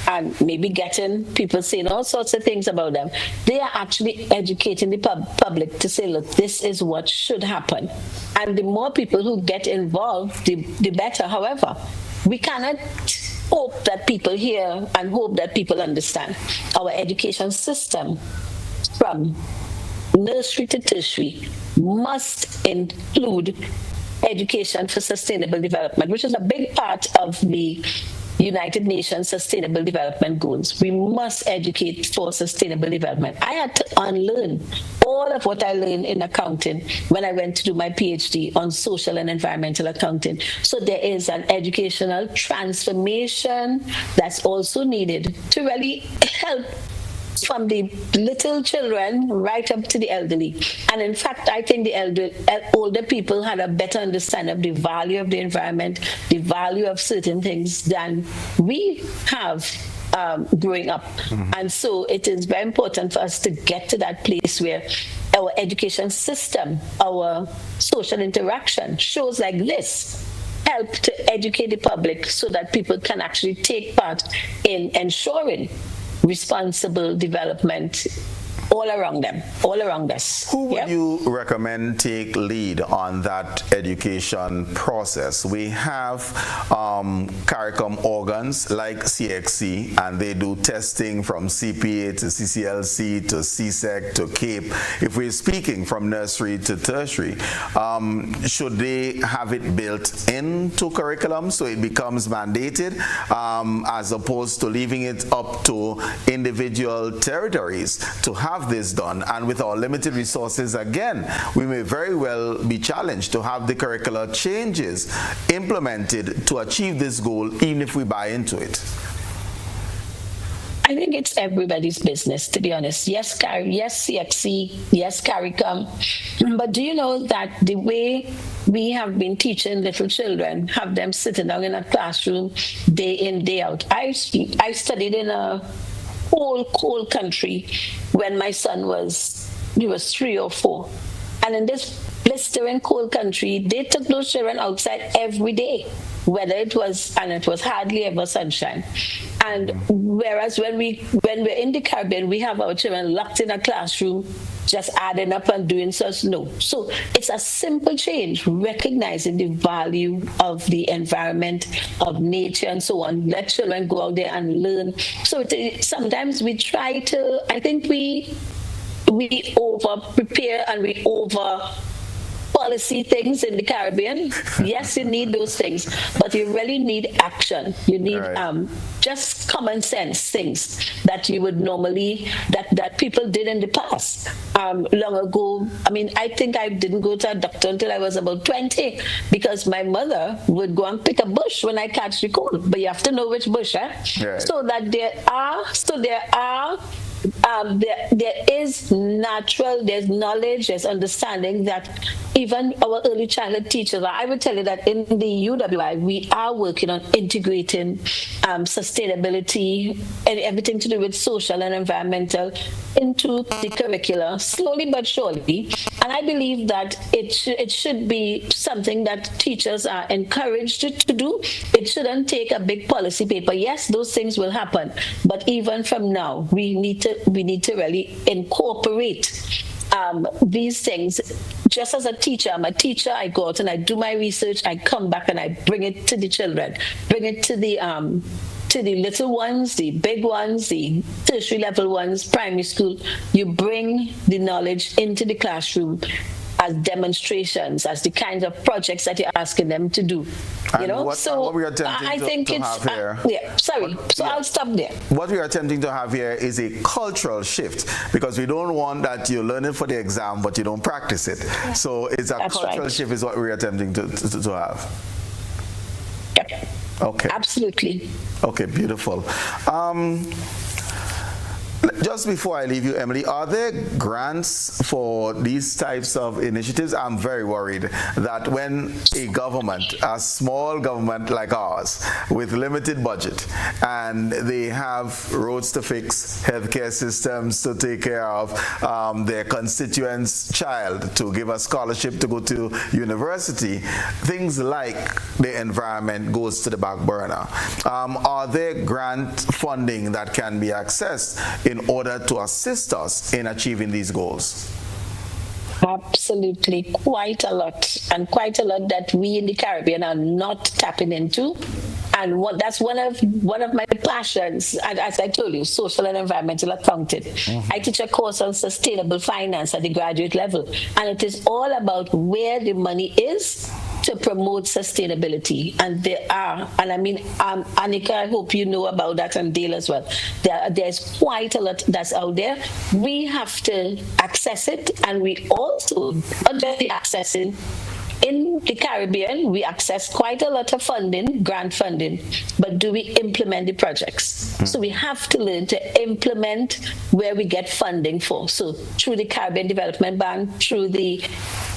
and maybe getting people saying all sorts of things about them, they are actually educating the public to say, look, this is what should happen. And the more people who get involved, the better. However, we cannot hope that people hear and hope that people understand. Our education system, from nursery to tertiary, must include education for sustainable development, which is a big part of the United Nations Sustainable Development Goals. We must educate for sustainable development. I had to unlearn all of what I learned in accounting when I went to do my PhD on social and environmental accounting. So there is an educational transformation that's also needed to really help from the little children right up to the elderly. And in fact, I think the older people had a better understanding of the value of the environment, the value of certain things than we have growing up. Mm-hmm. And so it is very important for us to get to that place where our education system, our social interaction, shows like this help to educate the public so that people can actually take part in ensuring responsible development all around them, all around us. Who would you recommend take lead on that education process? We have CARICOM organs like CXC, and they do testing from CPA to CCLC to CSEC to CAPE. If we're speaking from nursery to tertiary, should they have it built into curriculum so it becomes mandated, as opposed to leaving it up to individual territories to have this done? And with our limited resources, again, we may very well be challenged to have the curricular changes implemented to achieve this goal, even if we buy into it. I think it's everybody's business, to be honest. Yes, yes, CXC, yes, CARICOM. But do you know that the way we have been teaching little children, have them sitting down in a classroom day in, day out? I studied in a cold country when my son was 3 or 4. And in this blistering cold country, they took those children outside every day, whether it was hardly ever sunshine. And whereas when we're in the Caribbean, we have our children locked in a classroom, just adding up and doing such. No. So it's a simple change, recognizing the value of the environment, of nature, and so on. Let children go out there and learn. So sometimes we try to, I think we over prepare and we over policy things in the Caribbean. Yes, you need those things, but you really need action. You need just common sense things that you would normally, that people did in the past. Long ago, I mean, I think I didn't go to a doctor until I was about 20, because my mother would go and pick a bush when I catch the cold. But you have to know which bush, Right. So that there is natural, there's knowledge, there's understanding that even our early childhood teachers, I would tell you that in the UWI, we are working on integrating sustainability and everything to do with social and environmental into the curricula, slowly but surely. And I believe that it should be something that teachers are encouraged to do. It shouldn't take a big policy paper. Yes, those things will happen, but even from now, we need to really incorporate these things. Just as a teacher, I'm a teacher, I go out and I do my research, I come back and I bring it to the children, bring it to the to the little ones, the big ones, the tertiary level ones, primary school. You bring the knowledge into the classroom as demonstrations, as the kinds of projects that you're asking them to do. And what we are attempting to have here. I'll stop there. What we are attempting to have here is a cultural shift, because we don't want that you learn it for the exam, but you don't practice it. Yeah. So it's a cultural shift is what we're attempting to have. Yep. Okay. Absolutely. Okay, beautiful. Just before I leave you, Emily, are there grants for these types of initiatives? I'm very worried that when a government, a small government like ours, with limited budget, and they have roads to fix, healthcare systems to take care of, their constituent's child to give a scholarship to go to university, things like the environment goes to the back burner. Are there grant funding that can be accessed in order to assist us in achieving these goals? Absolutely, quite a lot, and quite a lot that we in the Caribbean are not tapping into. And that's one of my passions, as I told you, social and environmental accounting. Mm-hmm. I teach a course on sustainable finance at the graduate level, and it is all about where the money is to promote sustainability. And there are, and I mean, Anika, I hope you know about that, and Dale as well. There's quite a lot that's out there. We have to access it, and we also, not just the accessing, in the Caribbean, we access quite a lot of funding, grant funding, but do we implement the projects? So we have to learn to implement where we get funding for. So through the Caribbean Development Bank, through the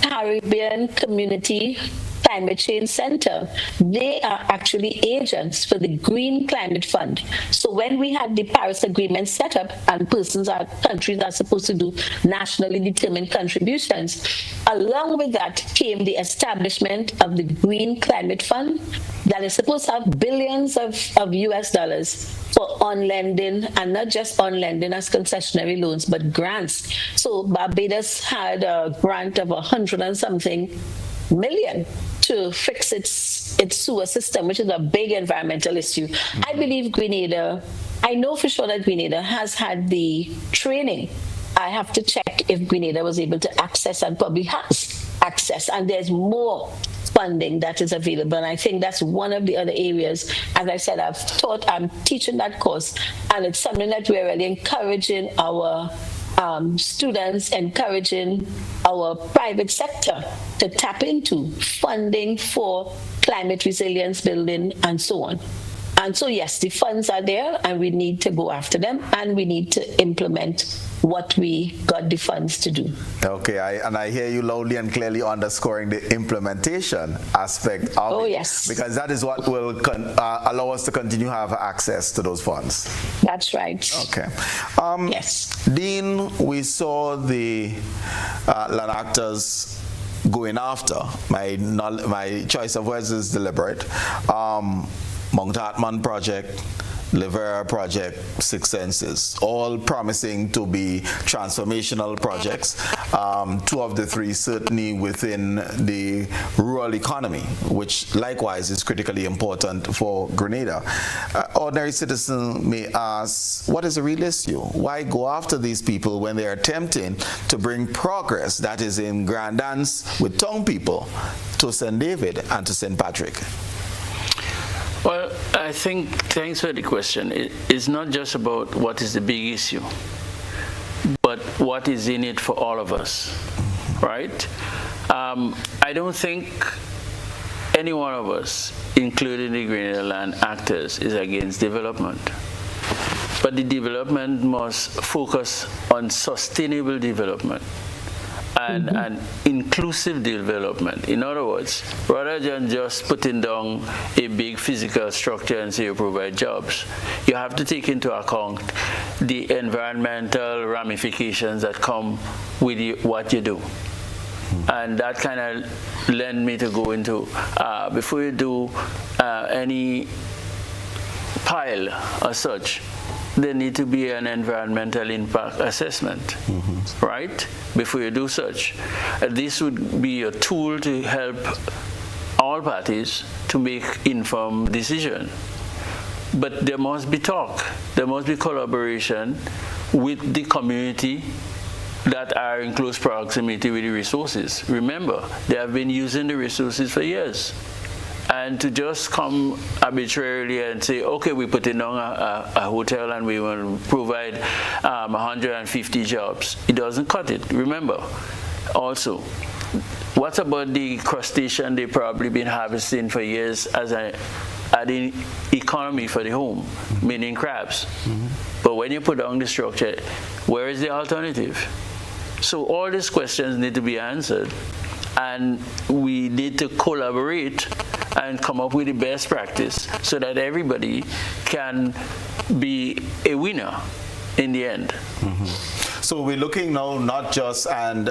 Caribbean Community Climate Change Center, they are actually agents for the Green Climate Fund. So when we had the Paris Agreement set up, and countries are supposed to do nationally determined contributions, along with that came the establishment of the Green Climate Fund that is supposed to have billions of US dollars for on-lending, and not just on-lending as concessionary loans, but grants. So Barbados had a grant of 100 and something million to fix its sewer system, which is a big environmental issue. Mm-hmm. I believe Grenada, I know for sure that Grenada has had the training. I have to check if Grenada was able to access, and probably has access, and there's more funding that is available. And I think that's one of the other areas. As I said, I'm teaching that course, and it's something that we're really encouraging our students, encouraging our private sector to tap into funding for climate resilience building and so on. And so, yes, the funds are there, and we need to go after them, and we need to implement what we got the funds to do. Okay, I hear you loudly and clearly underscoring the implementation aspect of it. Yes. Because that is what will allow us to continue to have access to those funds. That's right. Okay. Yes. Dean, we saw the land actors going after, my choice of words is deliberate, Mount Hartman project, Livera project, Six Senses, all promising to be transformational projects. Two of the three certainly within the rural economy, which likewise is critically important for Grenada. Ordinary citizen may ask, what is the real issue? Why go after these people when they are attempting to bring progress that is in grand dance with tongue people to St. David and to St. Patrick? Well, I think, thanks for the question. It's not just about what is the big issue, but what is in it for all of us, right? I don't think any one of us, including the Grenada land actors, is against development. But the development must focus on sustainable development. And inclusive development. In other words, rather than just putting down a big physical structure and say you provide jobs, you have to take into account the environmental ramifications that come with what you do. And that kind of led me to go into, before you do any pile as such, there need to be an environmental impact assessment, right? Before you do such. This would be a tool to help all parties to make informed decision. But there must be talk. There must be collaboration with the community that are in close proximity with the resources. Remember, they have been using the resources for years. And to just come arbitrarily and say, okay, we put in on a hotel and we will provide 150 jobs, it doesn't cut it. Remember, also, what about the crustacean they've probably been harvesting for years as adding economy for the home, meaning crabs? But when you put down the structure, where is the alternative? So all these questions need to be answered, and we need to collaborate and come up with the best practice so that everybody can be a winner in the end. So we're looking now not just, and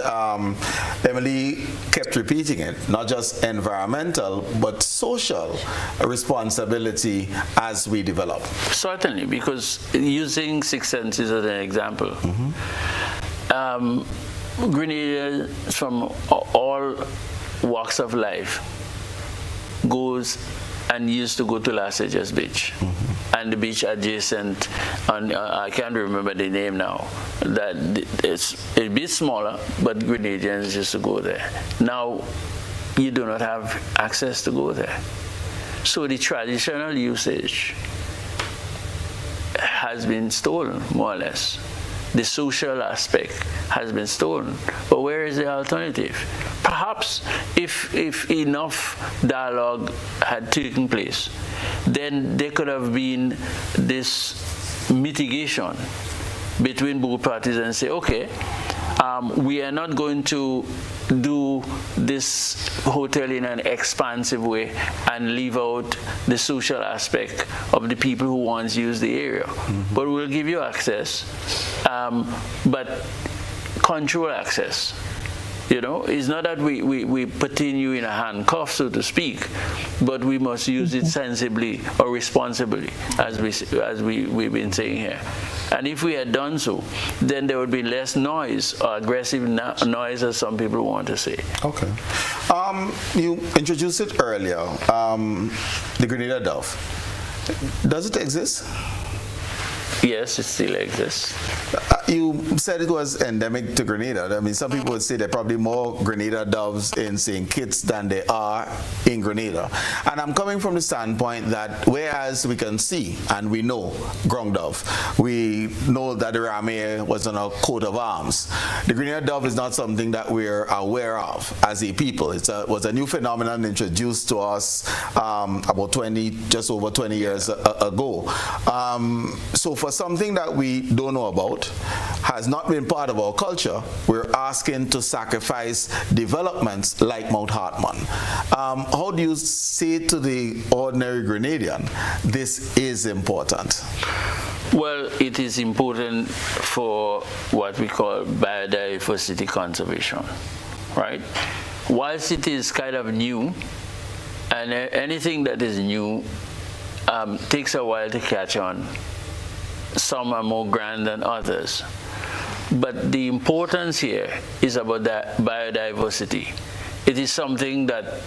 Emily kept repeating it, not just environmental, but social responsibility as we develop. Certainly, because using Six Senses as an example, Grenadians from all walks of life goes and used to go to Las Vegas Beach, and the beach adjacent, on I can't remember the name now, that it's a bit smaller, but Grenadians used to go there. Now you do not have access to go there. So the traditional usage has been stolen, more or less. The social aspect has been stolen. But where is the alternative? Perhaps if enough dialogue had taken place, then there could have been this mitigation between both parties and say, okay, we are not going to do this hotel in an expansive way and leave out the social aspect of the people who once used the area. But we'll give you access, but control access. You know, it's not that we putting you in a handcuff, so to speak, but we must use it sensibly or responsibly, as we've been saying here. And if we had done so, then there would be less noise or aggressive noise, as some people want to say. Okay. You introduced it earlier, the Grenada dove. Does it exist? Yes, it still exists. You said it was endemic to Grenada. I mean, some people would say there are probably more Grenada doves in St. Kitts than there are in Grenada. And I'm coming from the standpoint that whereas we can see and we know ground dove, we know that the ramie was on a coat of arms. The Grenada dove is not something that we're aware of as a people. It was a new phenomenon introduced to us about just over 20 years ago. So for something that we don't know about, has not been part of our culture, we're asking to sacrifice developments like Mount Hartman. How do you say to the ordinary Grenadian, this is important? Well, it is important for what we call biodiversity conservation, right? Whilst it is kind of new, and anything that is new takes a while to catch on. Some are more grand than others. But the importance here is about that biodiversity. It is something that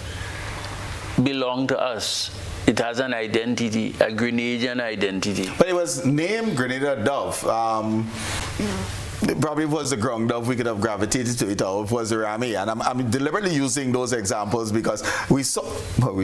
belongs to us. It has an identity, a Grenadian identity. But it was named Grenada dove. It probably was the ground dove, we could have gravitated to it, or it was the ramie. And I'm deliberately using those examples because we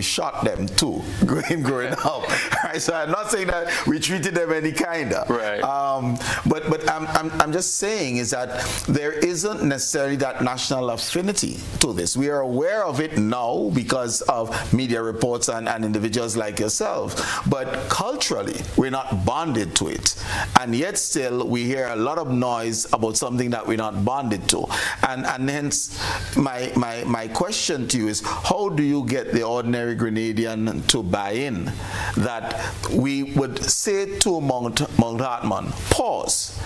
shot them too, growing up. Right? So I'm not saying that we treated them any kinder. Right. But I'm just saying is that there isn't necessarily that national affinity to this. We are aware of it now because of media reports and individuals like yourself. But culturally, we're not bonded to it. And yet still, we hear a lot of noise about something that we're not bonded to. And hence, my question to you is, how do you get the ordinary Grenadian to buy in that we would say to Mount Hartman, pause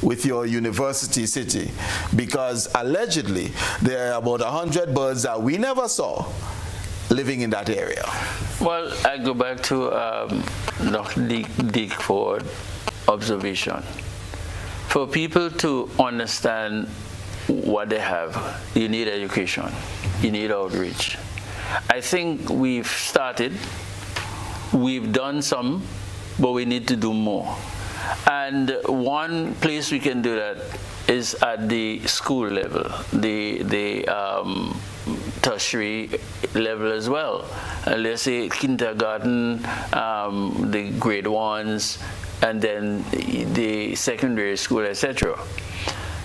with your university city, because allegedly there are about 100 birds that we never saw living in that area? Well, I go back to Dr. Dick-Forde observation. For people to understand what they have, you need education, you need outreach. I think we've started, we've done some, but we need to do more. And one place we can do that is at the school level, the tertiary level as well. Let's say kindergarten, the grade 1s, and then the secondary school, etc.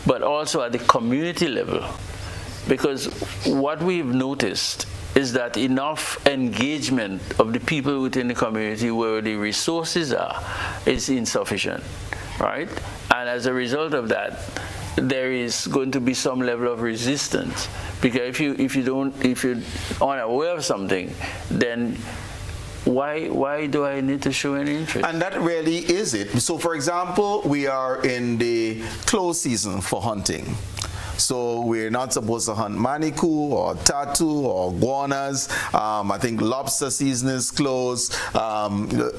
But also at the community level, because what we've noticed is that enough engagement of the people within the community where the resources are is insufficient, right? And as a result of that, there is going to be some level of resistance, because if you're unaware of something, then why do I need to show any interest? And that really is it. So, for example, we are in the close season for hunting. So we're not supposed to hunt manikou or tattoo or guanas. I think lobster season is closed,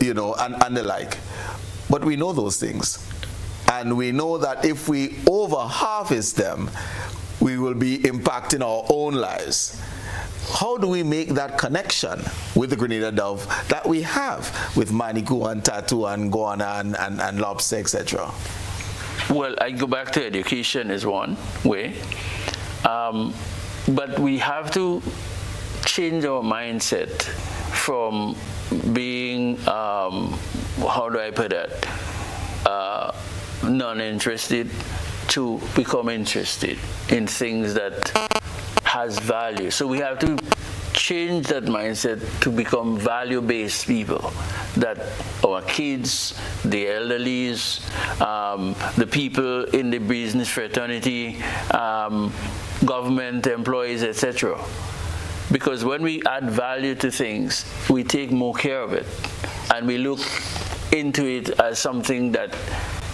you know, and the like. But we know those things. And we know that if we over-harvest them, we will be impacting our own lives. How do we make that connection with the Grenada dove that we have with manikou and tattoo and guana and lobster, etc.? Well, I go back to education is one way, but we have to change our mindset from being, how do I put that, non-interested to become interested in things that has value. So we have to change that mindset to become value-based people, that our kids, the elderlies, the people in the business fraternity, government employees, etc. Because when we add value to things, we take more care of it, and we look into it as something that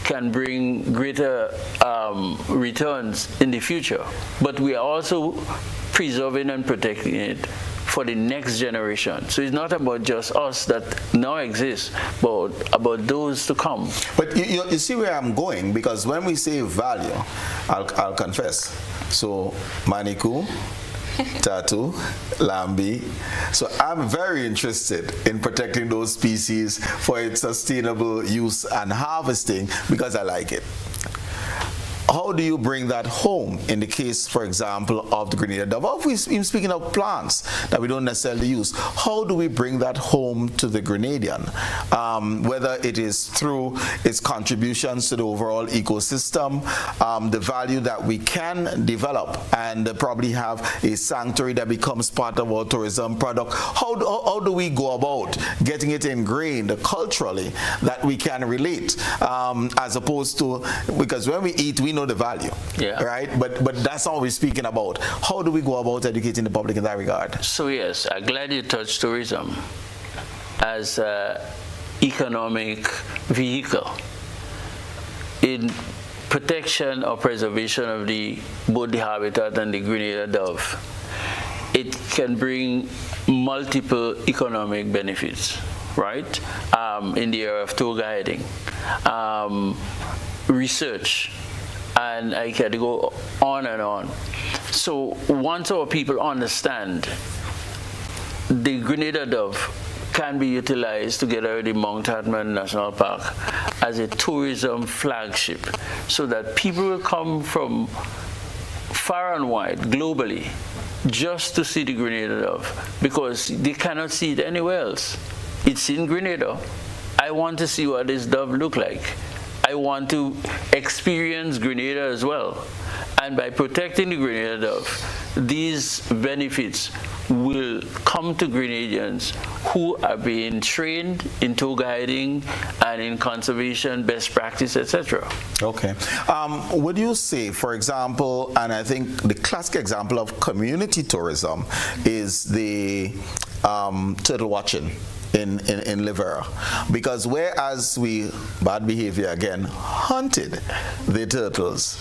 can bring greater returns in the future. But we are also preserving and protecting it for the next generation. So it's not about just us that now exist, but about those to come. But you see where I'm going, because when we say value, I'll confess. So manikou, tattoo, lambi. So I'm very interested in protecting those species for its sustainable use and harvesting, because I like it. How do you bring that home in the case, for example, of the Grenada dove? Or if we're speaking of plants that we don't necessarily use, how do we bring that home to the Grenadian? Whether it is through its contributions to the overall ecosystem, the value that we can develop and probably have a sanctuary that becomes part of our tourism product. How do we go about getting it ingrained culturally that we can relate, as opposed to, because when we eat, we know the value, right? But that's all we're speaking about. How do we go about educating the public in that regard? So yes, I'm glad you touched tourism as an economic vehicle in protection or preservation of both the habitat and the Grenada dove. It can bring multiple economic benefits, right? In the area of tour guiding, research, and I can go on and on. So once our people understand the Grenada dove can be utilized together with the Mount Hartman National Park as a tourism flagship, so that people will come from far and wide, globally, just to see the Grenada dove, because they cannot see it anywhere else. It's in Grenada. I want to see what this dove look like. I want to experience Grenada as well. And by protecting the Grenada dove, these benefits will come to Grenadians who are being trained in tour guiding and in conservation, best practice, etc. Okay. Would you say, for example, and I think the classic example of community tourism is the turtle watching in Livera, because whereas we, bad behavior again, hunted the turtles,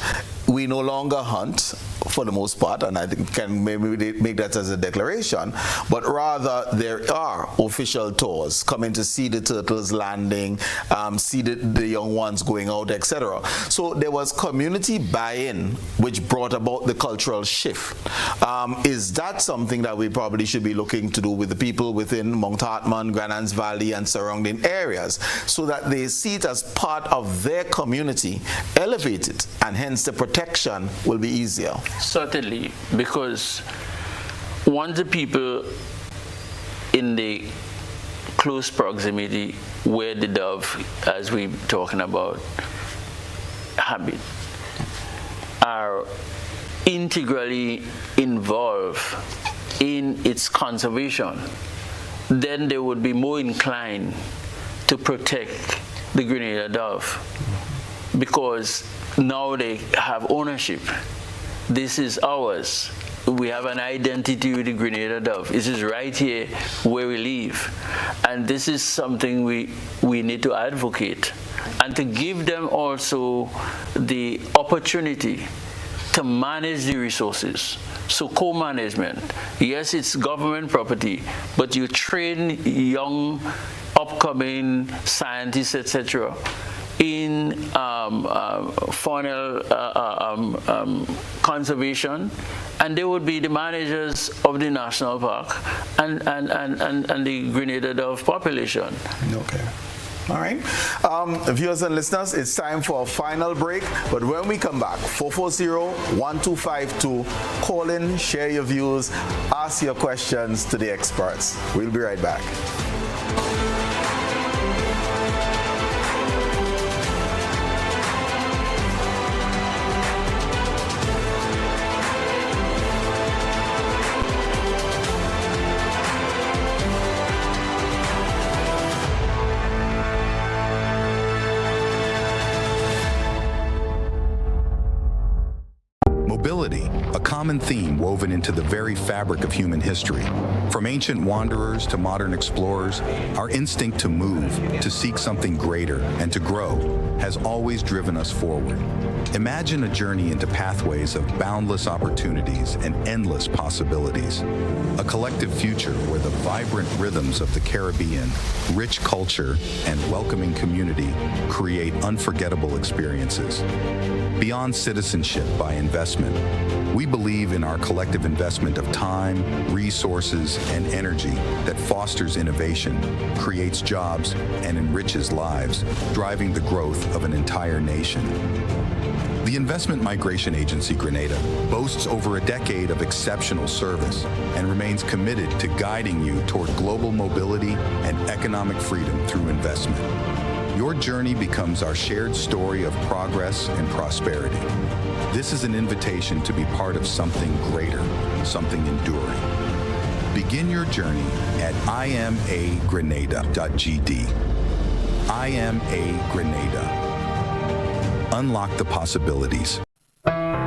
we no longer hunt for the most part, and I think can maybe make that as a declaration, but rather there are official tours coming to see the turtles landing, see the young ones going out, etc. So there was community buy-in which brought about the cultural shift. Is that something that we probably should be looking to do with the people within Mount Hartman, Granans Valley and surrounding areas, so that they see it as part of their community, elevate it, and hence the protection will be easier? Certainly, because once the people in the close proximity where the dove, as we're talking about, habit, are integrally involved in its conservation, then they would be more inclined to protect the Grenada dove, because now they have ownership. This is ours. We have an identity with the Grenada dove. This is right here where we live. And this is something we need to advocate, and to give them also the opportunity to manage the resources. So co-management, yes, it's government property, but you train young, upcoming scientists, etc., in faunal conservation, and they would be the managers of the national park and the Grenada dove population. Okay. All right. Viewers and listeners, it's time for a final break. But when we come back, 440-1252, call in, share your views, ask your questions to the experts. We'll be right back. Mobility, a common theme woven into the very fabric of human history. From ancient wanderers to modern explorers, our instinct to move, to seek something greater, and to grow has always driven us forward. Imagine a journey into pathways of boundless opportunities and endless possibilities. A collective future where the vibrant rhythms of the Caribbean, rich culture, and welcoming community create unforgettable experiences. Beyond citizenship by investment, we believe in our collective investment of time, resources, and energy that fosters innovation, creates jobs, and enriches lives, driving the growth of an entire nation. The Investment Migration Agency Grenada boasts over a decade of exceptional service and remains committed to guiding you toward global mobility and economic freedom through investment. Your journey becomes our shared story of progress and prosperity. This is an invitation to be part of something greater, something enduring. Begin your journey at imagrenada.gd. IMA Grenada. Unlock the possibilities.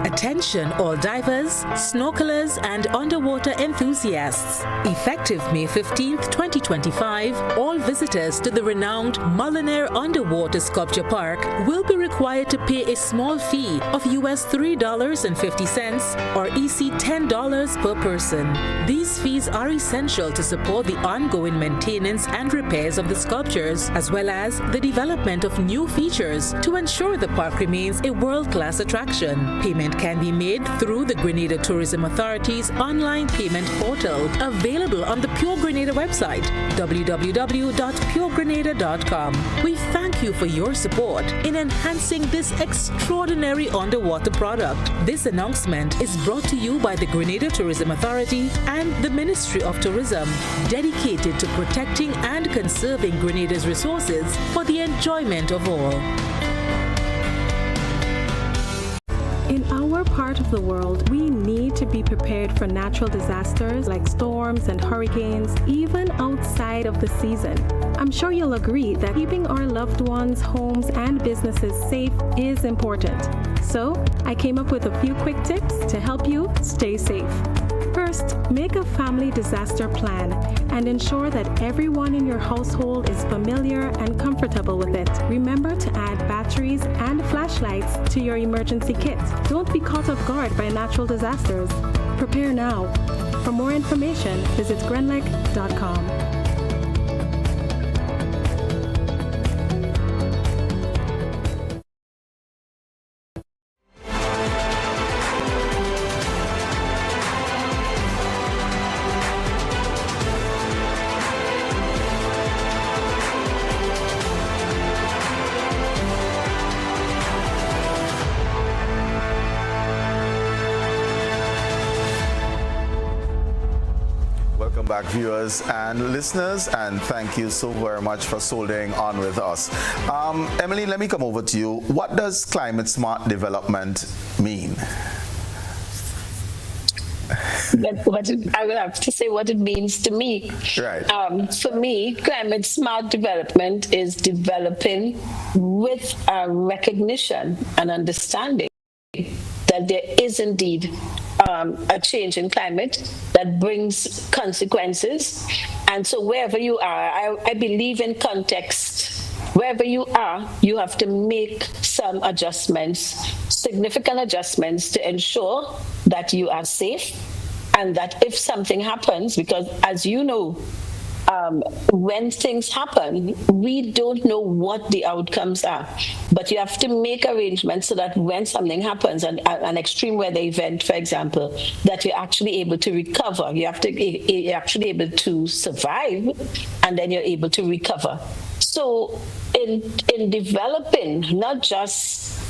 Attention all divers, snorkelers and underwater enthusiasts. Effective May 15th, 2025, all visitors to the renowned Molinaire Underwater Sculpture Park will be required to pay a small fee of US $3.50 or EC $10 per person. These fees are essential to support the ongoing maintenance and repairs of the sculptures, as well as the development of new features to ensure the park remains a world-class attraction. Payment can be made through the Grenada Tourism Authority's online payment portal, available on the Pure Grenada website, www.puregrenada.com. We thank you for your support in enhancing this extraordinary underwater product. This announcement is brought to you by the Grenada Tourism Authority and the Ministry of Tourism, dedicated to protecting and conserving Grenada's resources for the enjoyment of all. In our part of the world, we need to be prepared for natural disasters like storms and hurricanes, even outside of the season. I'm sure you'll agree that keeping our loved ones, homes, and businesses safe is important. So, I came up with a few quick tips to help you stay safe. First, First, make a family disaster plan and ensure that everyone in your household is familiar and comfortable with it. Remember to add batteries and flashlights to your emergency kit. Don't be caught off guard by natural disasters. Prepare now. For more information, visit grenlec.com. Welcome back, viewers and listeners, and thank you so very much for soldering on with us. Emily, let me come over to you. What does climate smart development mean? I will have to say what it means to me. Right. For me, climate smart development is developing with a recognition and understanding that there is indeed a change in climate that brings consequences. And so wherever you are, I believe in context. Wherever you are, you have to make some adjustments, significant adjustments, to ensure that you are safe and that if something happens, because as you know, when things happen, we don't know what the outcomes are. But you have to make arrangements so that when something happens, an extreme weather event, for example, that you're actually able to recover. You're actually able to survive, and then you're able to recover. So in developing not just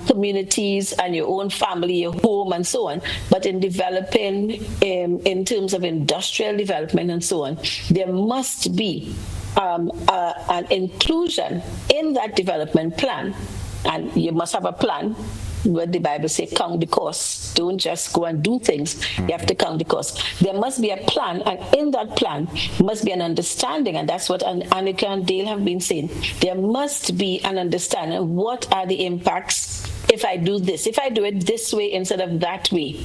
communities and your own family, your home, and so on, but in developing in terms of industrial development and so on, there must be an inclusion in that development plan. And you must have a plan. What the Bible says, count the cost. Don't just go and do things. You have to count the cost. There must be a plan, and in that plan must be an understanding, and that's what Anika and Dale have been saying. There must be an understanding of what are the impacts if I do this, if I do it this way instead of that way.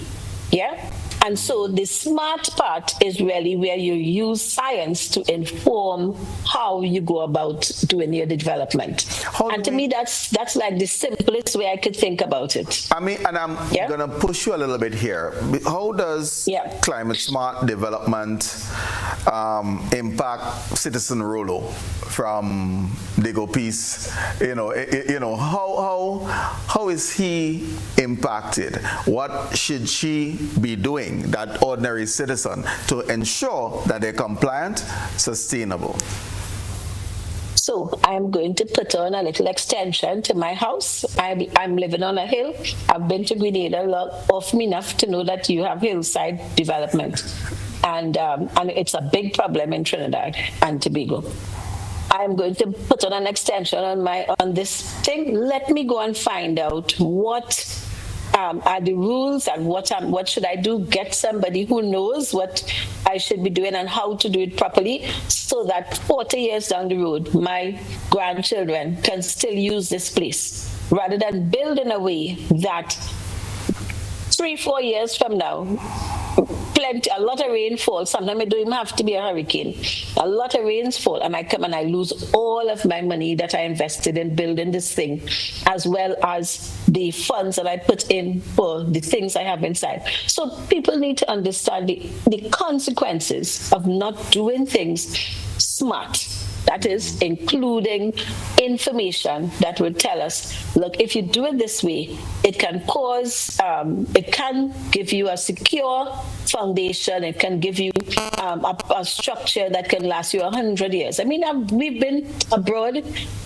Yeah? And so the smart part is really where you use science to inform how you go about doing your development. And to me, that's like the simplest way I could think about it. I mean, and I'm going to push you a little bit here. How does climate smart development impact Citizen Rolo from Digo Peace? How is he impacted? What should she be doing, that ordinary citizen, to ensure that they're compliant, sustainable? So I'm going to put on a little extension to my house. I'm living on a hill. I've been to Grenada often enough to know that you have hillside development. And it's a big problem in Trinidad and Tobago. I'm going to put on an extension on this thing. Let me go and find out what are the rules and what should I do. Get somebody who knows what I should be doing and how to do it properly, so that 40 years down the road, my grandchildren can still use this place, rather than build in a way that 3-4 years from now, a lot of rainfall. Sometimes it don't even have to be a hurricane. A lot of rainfall, and I come and I lose all of my money that I invested in building this thing, as well as the funds that I put in for the things I have inside. So people need to understand the consequences of not doing things smart. That is, including information that would tell us, look, if you do it this way, it can cause, it can give you a secure foundation, it can give you a structure that can last you 100 years. I mean, we've been abroad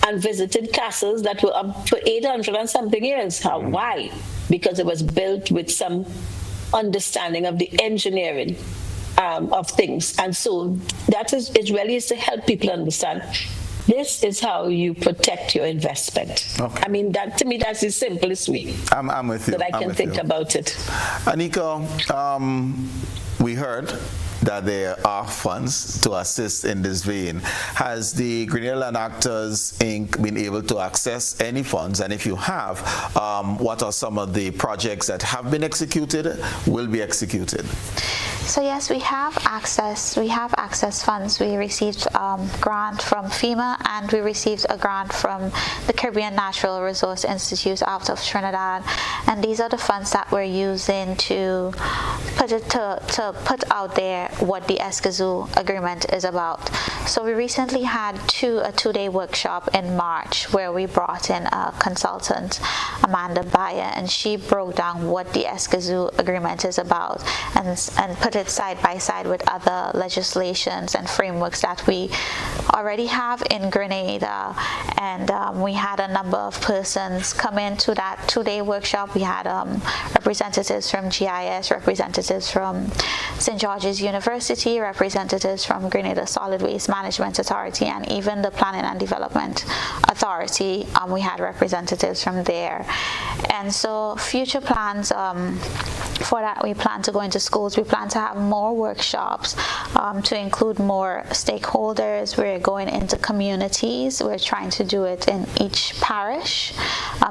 and visited castles that were up for 800 and something years. Why? Because it was built with some understanding of the engineering of things. And so it really is to help people understand this is how you protect your investment. Okay. I mean, that to me, that's the simplest way I'm with you. that I can think about it. Anika, we heard that there are funds to assist in this vein. Has the Grenada Land Actors Inc. been able to access any funds? And if you have, what are some of the projects that have been executed, will be executed? So yes, we have access. We have access funds. We received grant from FEMA, and we received a grant from the Caribbean Natural Resource Institute out of Trinidad. And these are the funds that we're using to put out there what the Escazú agreement is about. So we recently had a two-day workshop in March where we brought in a consultant, Amanda Bayer, and she broke down what the Escazú agreement is about and put it side by side with other legislations and frameworks that we already have in Grenada. And we had a number of persons come into that two-day workshop. We had representatives from GIS, representatives from St. George's University, representatives from Grenada Solid Waste Management Authority, and even the Planning and Development Authority. We had representatives from there. And so future plans for that, we plan to go into schools. We plan to have more workshops to include more stakeholders. We're going into communities. We're trying to do it in each parish,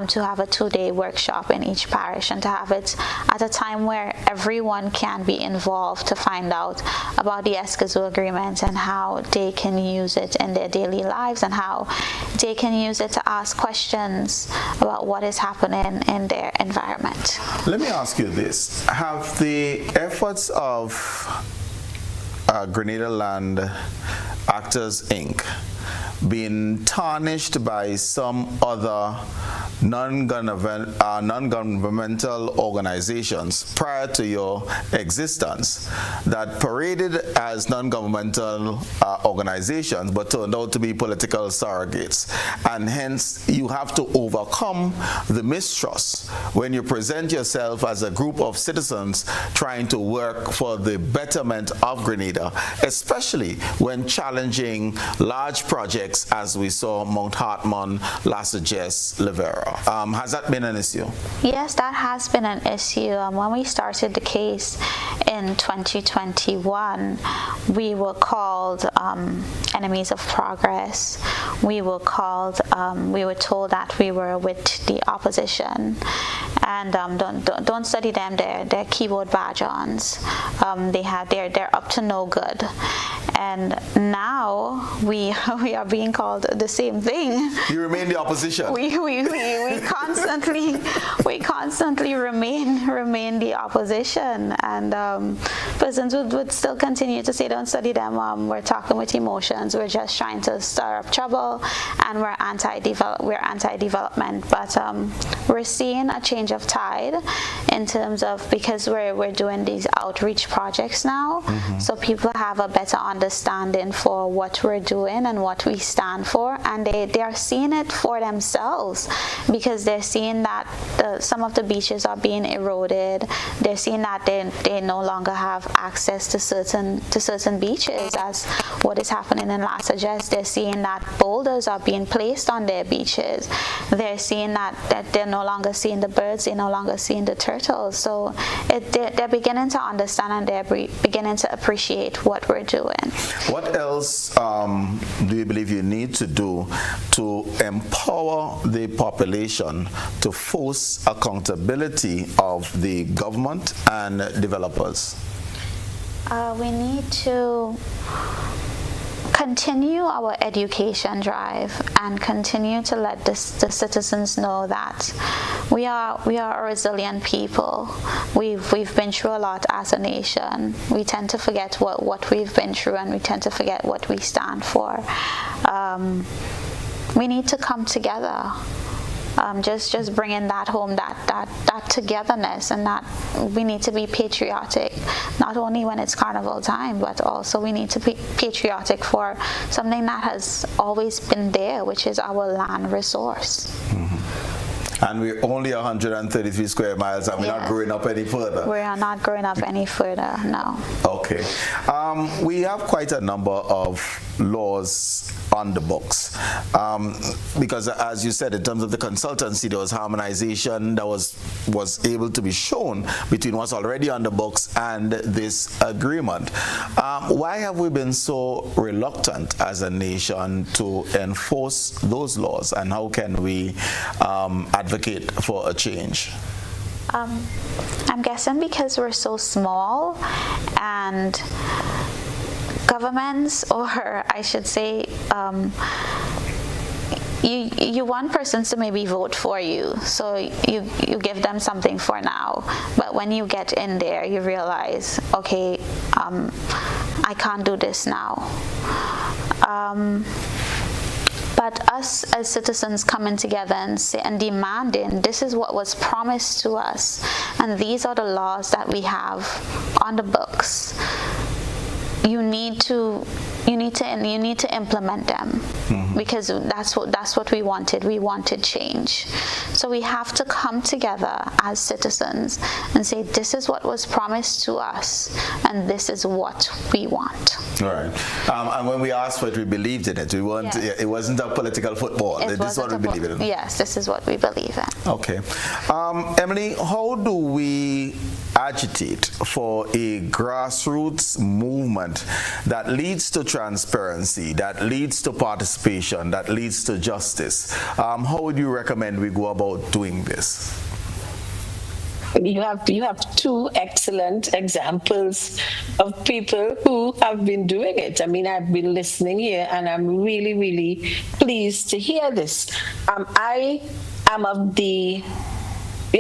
to have a two-day workshop in each parish, and to have it at a time where everyone can be involved to find out about the Escazú agreement and how they can use it in their daily lives and how they can use it to ask questions about what is happening in their environment. Let me ask you this. Have the efforts of Grenada Land Actors Inc. been tarnished by some other non-governmental organizations prior to your existence that paraded as non-governmental organizations but turned out to be political surrogates, and hence you have to overcome the mistrust when you present yourself as a group of citizens trying to work for the betterment of Grenada, especially when challenging large projects as we saw Mount Hartman, Lasajes, Livera. Has that been an issue? Yes, that has been an issue. When we started the case in 2021, we were called enemies of progress. We were called, we were told that we were with the opposition, and don't study them. They're keyboard badge-ons. They're up to no good. And now we are being called the same thing. You remain the opposition. We constantly remain the opposition, and persons would still continue to say don't study them. We're talking with emotions. We're just trying to stir up trouble, and we're anti-development. But we're seeing a change of tide in terms of, because we're doing these outreach projects now, so people have a better understanding for what we're doing and what we stand for, and they are seeing it for themselves, because they're seeing that some of the beaches are being eroded. They're seeing that they no longer have access to certain beaches, as what is happening in Lasajes. They're seeing that boulders are being placed on their beaches. They're seeing that they're no longer seeing the birds, they're no longer seeing the turtles. So they're beginning to understand, and they're beginning to appreciate what we're doing. What else do you believe you need to do to empower the population to force accountability of the government and developers? We need to continue our education drive and continue to let the citizens know that we are a resilient people. We've been through a lot as a nation. We tend to forget what we've been through, and we tend to forget what we stand for. We need to come together. Just bringing that home, that togetherness, and that we need to be patriotic, not only when it's carnival time, but also we need to be patriotic for something that has always been there, which is our land resource. And we're only 133 square miles, and we're not growing up any further. We are not growing up any further, no. Okay. We have quite a number of laws on the books. Because as you said, in terms of the consultancy, there was harmonization that was able to be shown between what's already on the books and this agreement. Why have we been so reluctant as a nation to enforce those laws, and how can we advocate for a change? I'm guessing because we're so small and governments, or I should say, you want persons to maybe vote for you, so you give them something for now, but when you get in there you realize, okay, I can't do this now. But us as citizens coming together and demanding, this is what was promised to us, and these are the laws that we have on the books. You need to implement them, because that's what we wanted. We wanted change. So we have to come together as citizens and say, this is what was promised to us, and this is what we want. All right. And when we asked for it, we believed in it. It wasn't a political football. This is what we believe in. Yes, this is what we believe in. Okay. Emily, how do we agitate for a grassroots movement that leads to transparency, that leads to participation, that leads to justice? How would you recommend we go about doing this? You have two excellent examples of people who have been doing it. I mean, I've been listening here, and I'm really, really pleased to hear this. I am of the,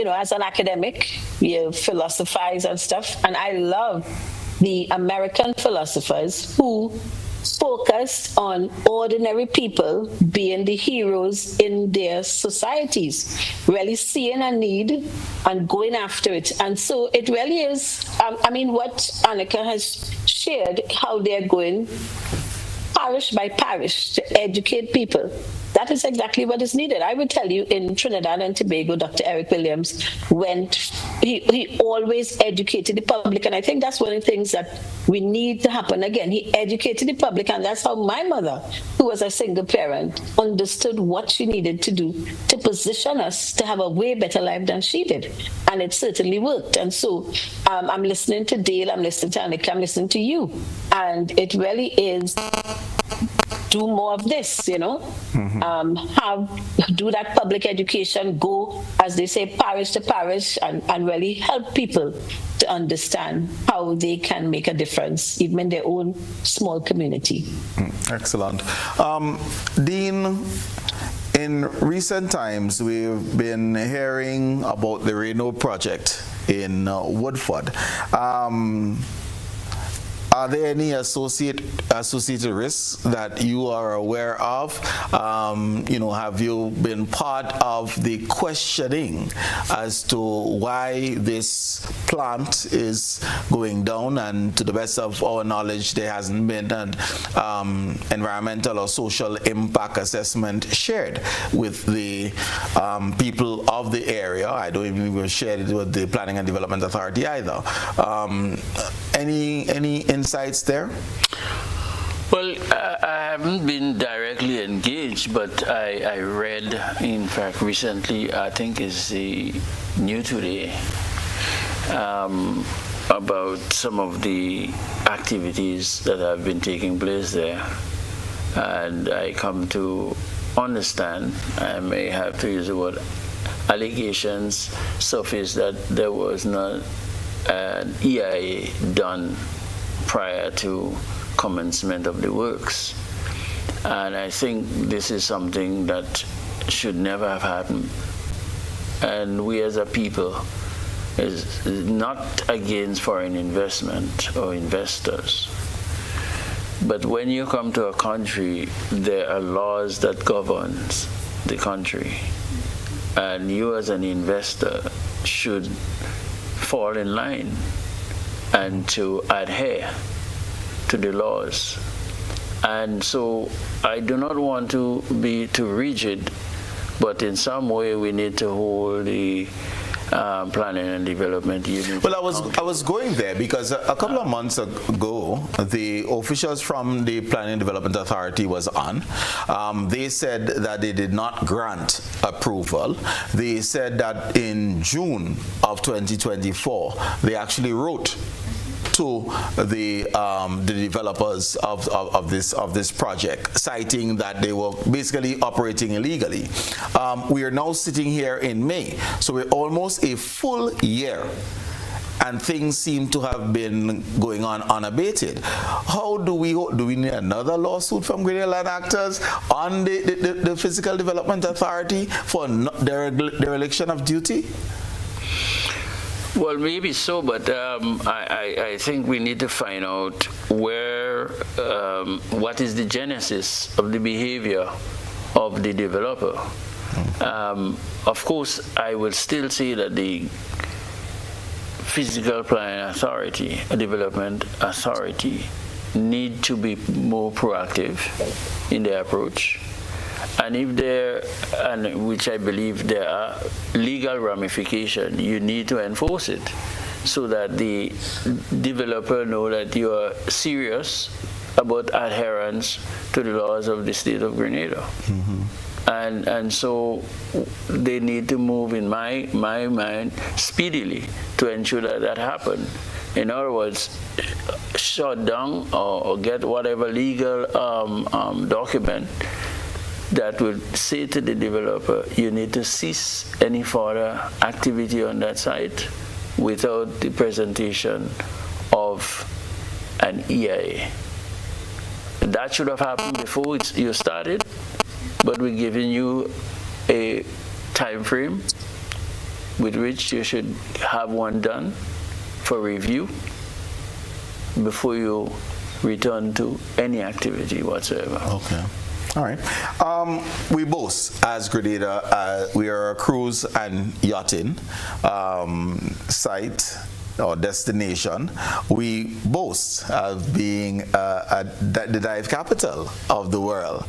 as an academic, you philosophize and stuff, and I love the American philosophers who focused on ordinary people being the heroes in their societies, really seeing a need and going after it. And so it really is, what Anika has shared, how they're going parish by parish to educate people. That is exactly what is needed. I would tell you, in Trinidad and Tobago, Dr. Eric Williams he always educated the public, and I think that's one of the things that we need to happen again. He educated the public, and that's how my mother, who was a single parent, understood what she needed to do to position us to have a way better life than she did. And it certainly worked. And so I'm listening to Dale, I'm listening to Anika, I'm listening to you. And it really is, do more of this, do that public education, go, as they say, parish to parish, and really help people to understand how they can make a difference, even in their own small community. Excellent. Dean, in recent times, we've been hearing about the Reno project in Woodford. Are there any associated risks that you are aware of? Have you been part of the questioning as to why this plant is going down? And to the best of our knowledge, there hasn't been an environmental or social impact assessment shared with the people of the area. I don't even share it with the Planning and Development Authority either. Any insights there? Well, I haven't been directly engaged, but I read, in fact, recently, I think it's New Today, about some of the activities that have been taking place there. And I come to understand, I may have to use the word, allegations surfaced that there was not an EIA done prior to commencement of the works. And I think this is something that should never have happened. And we as a people is not against foreign investment or investors. But when you come to a country, there are laws that governs the country. And you as an investor should fall in line and to adhere to the laws. And so I do not want to be too rigid, but in some way we need to hold the Planning and Development Unit. Well, I was going there because a couple of months ago, the officials from the Planning and Development Authority was on. They said that they did not grant approval. They said that in June of 2024, they actually wrote to the developers of this project, citing that they were basically operating illegally. We are now sitting here in May, so we're almost a full year, and things seem to have been going on unabated. How do we need another lawsuit from Grenada land actors on the Physical Development Authority for dereliction of duty? Well, maybe so, but I think we need to find out where, what is the genesis of the behavior of the developer. Of course, I will still say that the Physical Planning Authority, Development Authority, need to be more proactive in their approach. And if there, and which I believe there are legal ramifications, you need to enforce it so that the developer know that you are serious about adherence to the laws of the state of Grenada. And so they need to move, in my mind, speedily to ensure that that happens. In other words, shut down or get whatever legal document that would say to the developer, you need to cease any further activity on that site without the presentation of an EIA. That should have happened before you started, but we're giving you a time frame with which you should have one done for review before you return to any activity whatsoever. Okay. All right. We boast, as Grenada, we are a cruise and yachting site or destination. We boast of being the dive capital of the world.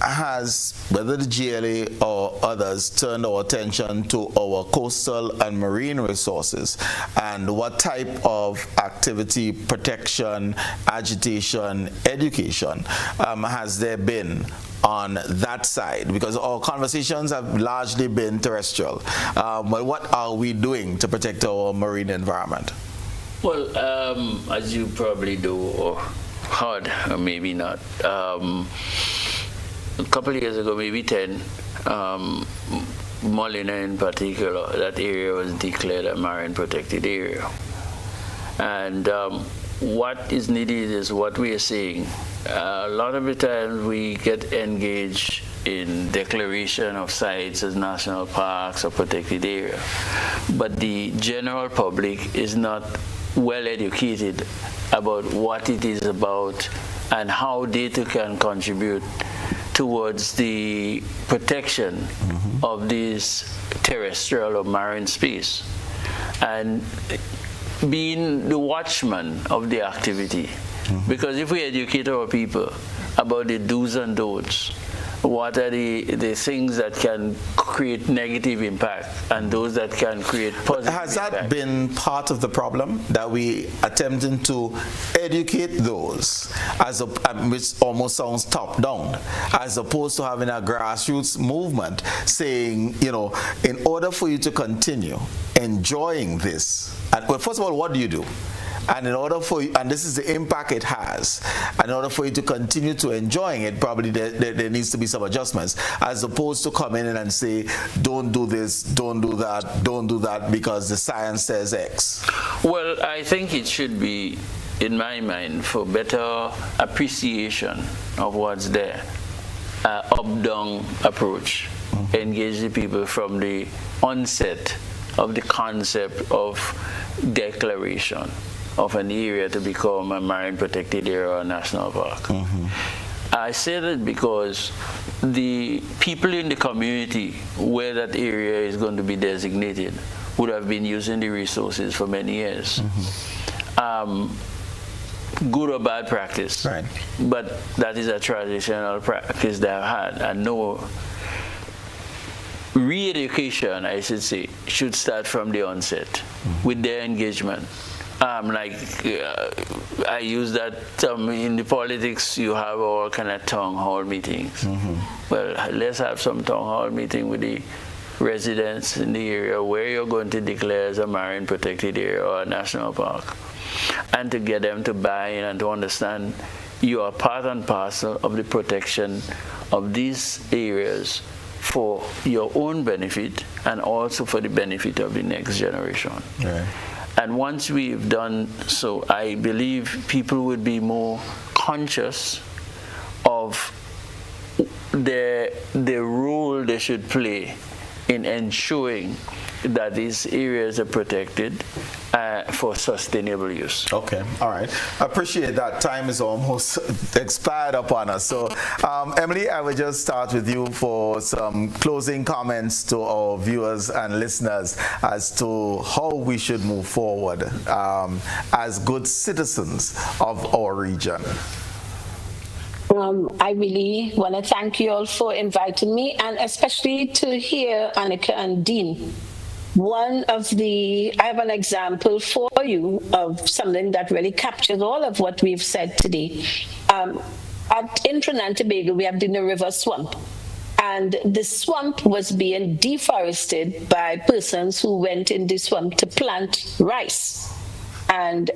Has, whether the GLA or others, turned our attention to our coastal and marine resources, and what type of activity, protection, agitation, education has there been on that side? Because our conversations have largely been terrestrial. But what are we doing to protect our marine environment? Well, as you probably do, or heard, or maybe not, a couple of years ago, maybe 10, Molina in particular, that area was declared a marine protected area. And what is needed is what we are saying. A lot of the times we get engaged in declaration of sites as national parks or protected area, but the general public is not well educated about what it is about and how data can contribute towards the protection of this terrestrial or marine space, and being the watchman of the activity. Because if we educate our people about the do's and don'ts, what are the things that can create negative impact and those that can create positive Has that impact. been part of the problem, that we attempting to educate those, as which almost sounds top down, as opposed to having a grassroots movement saying, you know, in order for you to continue enjoying this, and, well, first of all, what do you do? And in order for you, and this is the impact it has, in order for you to continue to enjoying it, probably there needs to be some adjustments, as opposed to come in and say, don't do this, don't do that, because the science says X. Well, I think it should be, in my mind, for better appreciation of what's there, up-down approach. Engage the people from the onset of the concept of declaration of an area to become a marine protected area or national park. I say that because the people in the community where that area is going to be designated would have been using the resources for many years. Good or bad practice, right? But that is a traditional practice they have had, and no re-education, I should say, should start from the onset with their engagement. I use that in the politics, you have all kind of town hall meetings. Well, let's have some town hall meeting with the residents in the area where you're going to declare as a marine protected area or a national park, and to get them to buy in and to understand you are part and parcel of the protection of these areas for your own benefit and also for the benefit of the next generation. Right. And once we've done so, I believe people would be more conscious of the role they should play in ensuring that these areas are protected for sustainable use. Okay, all right. I appreciate that. Time is almost expired upon us. So, Emily, I will just start with you for some closing comments to our viewers and listeners as to how we should move forward as good citizens of our region. I really want to thank you all for inviting me, and especially to hear Anika and Dean. I have an example for you of something that really captures all of what we've said today. In Trinidad and Tobago, we have the River Swamp. And the swamp was being deforested by persons who went in the swamp to plant rice. And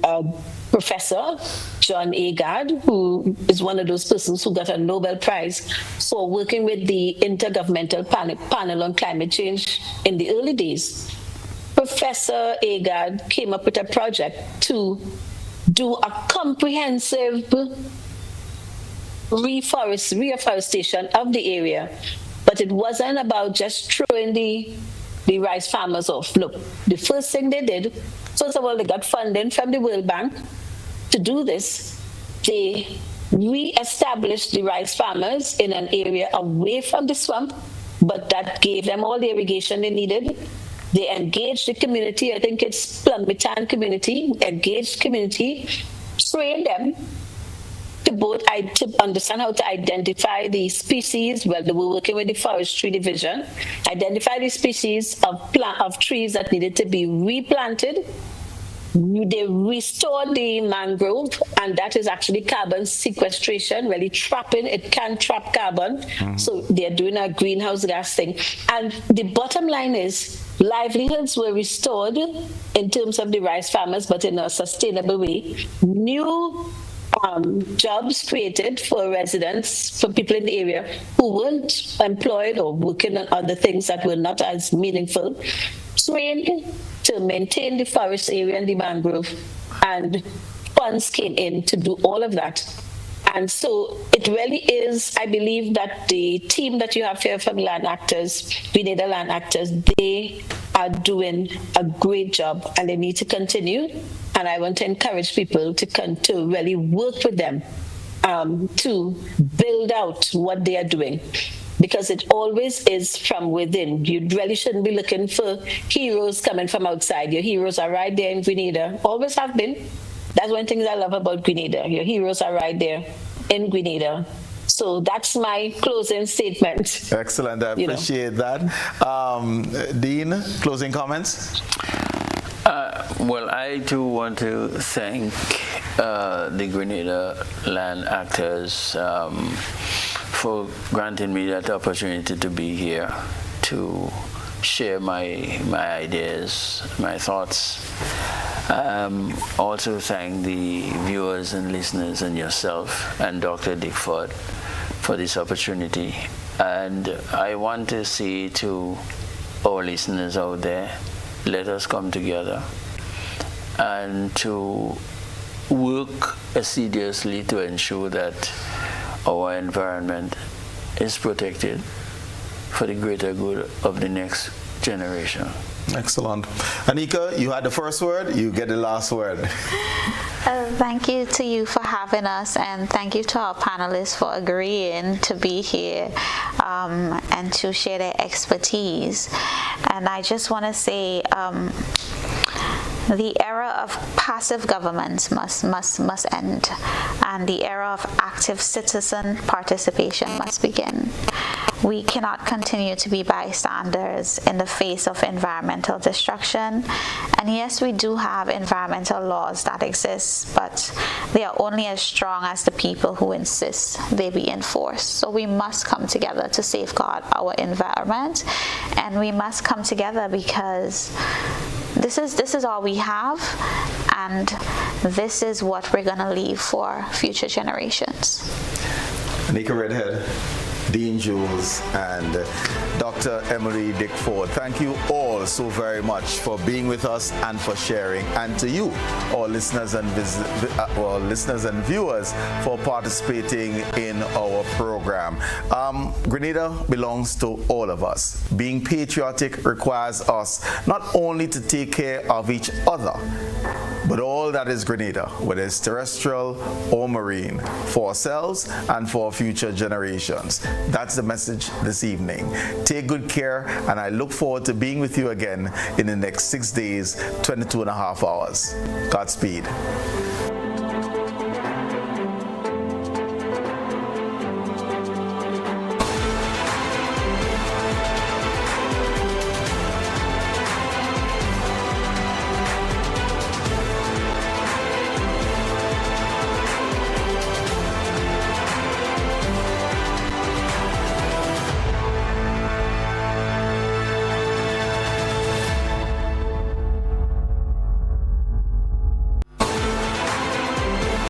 Professor John Agard, who is one of those persons who got a Nobel Prize for working with the Intergovernmental Panel on Climate Change in the early days, Professor Agard came up with a project to do a comprehensive reforestation of the area. But it wasn't about just throwing the rice farmers off. Look, the first thing they did, first of all, they got funding from the World Bank to do this. They re-established the rice farmers in an area away from the swamp, but that gave them all the irrigation they needed. They engaged the community, I think it's Plumbitan community, engaged community, trained them to understand how to identify the species. Well, they were working with the forestry division, identify the species of trees that needed to be replanted. They restored the mangrove, and that is actually carbon sequestration, really trapping. It can trap carbon. So they're doing a greenhouse gas thing. And the bottom line is livelihoods were restored in terms of the rice farmers, but in a sustainable way. New jobs created for residents, for people in the area who weren't employed or working on other things that were not as meaningful, trained to maintain the forest area and the mangrove, and funds came in to do all of that. And so it really is, I believe that the team that you have here from Land Actors, Grenada Land Actors, they are doing a great job and they need to continue. And I want to encourage people to really work with them to build out what they are doing, because it always is from within. You really shouldn't be looking for heroes coming from outside. Your heroes are right there in Grenada, always have been. That's one thing I love about Grenada. Your heroes are right there in Grenada. So that's my closing statement. Excellent, I appreciate that. Dean, closing comments? Well, I too want to thank the Grenada Land Actors for granting me that opportunity to be here to share my ideas, my thoughts. Also thank the viewers and listeners and yourself and Dr. Dick-Forde for this opportunity. And I want to say to our listeners out there, let us come together and to work assiduously to ensure that our environment is protected for the greater good of the next generation. Excellent. Anika, you had the first word, you get the last word. Thank you to you for having us, and thank you to our panelists for agreeing to be here and to share their expertise. And I just want to say the era of passive governments must end, and the era of active citizen participation must begin. We cannot continue to be bystanders in the face of environmental destruction. And yes, we do have environmental laws that exist, but they are only as strong as the people who insist they be enforced. So we must come together to safeguard our environment, and we must come together because this is all we have, and this is what we're going to leave for future generations. Anika, Redhead, Dean Jules, and Dr. Emily Dick-Forde, thank you all so very much for being with us and for sharing, and to you, all listeners and viewers, for participating in our program. Grenada belongs to all of us. Being patriotic requires us not only to take care of each other, but all that is Grenada, whether it's terrestrial or marine, for ourselves and for future generations. That's the message this evening. Take good care, and I look forward to being with you again in the next 6 days, 22.5 hours. Godspeed.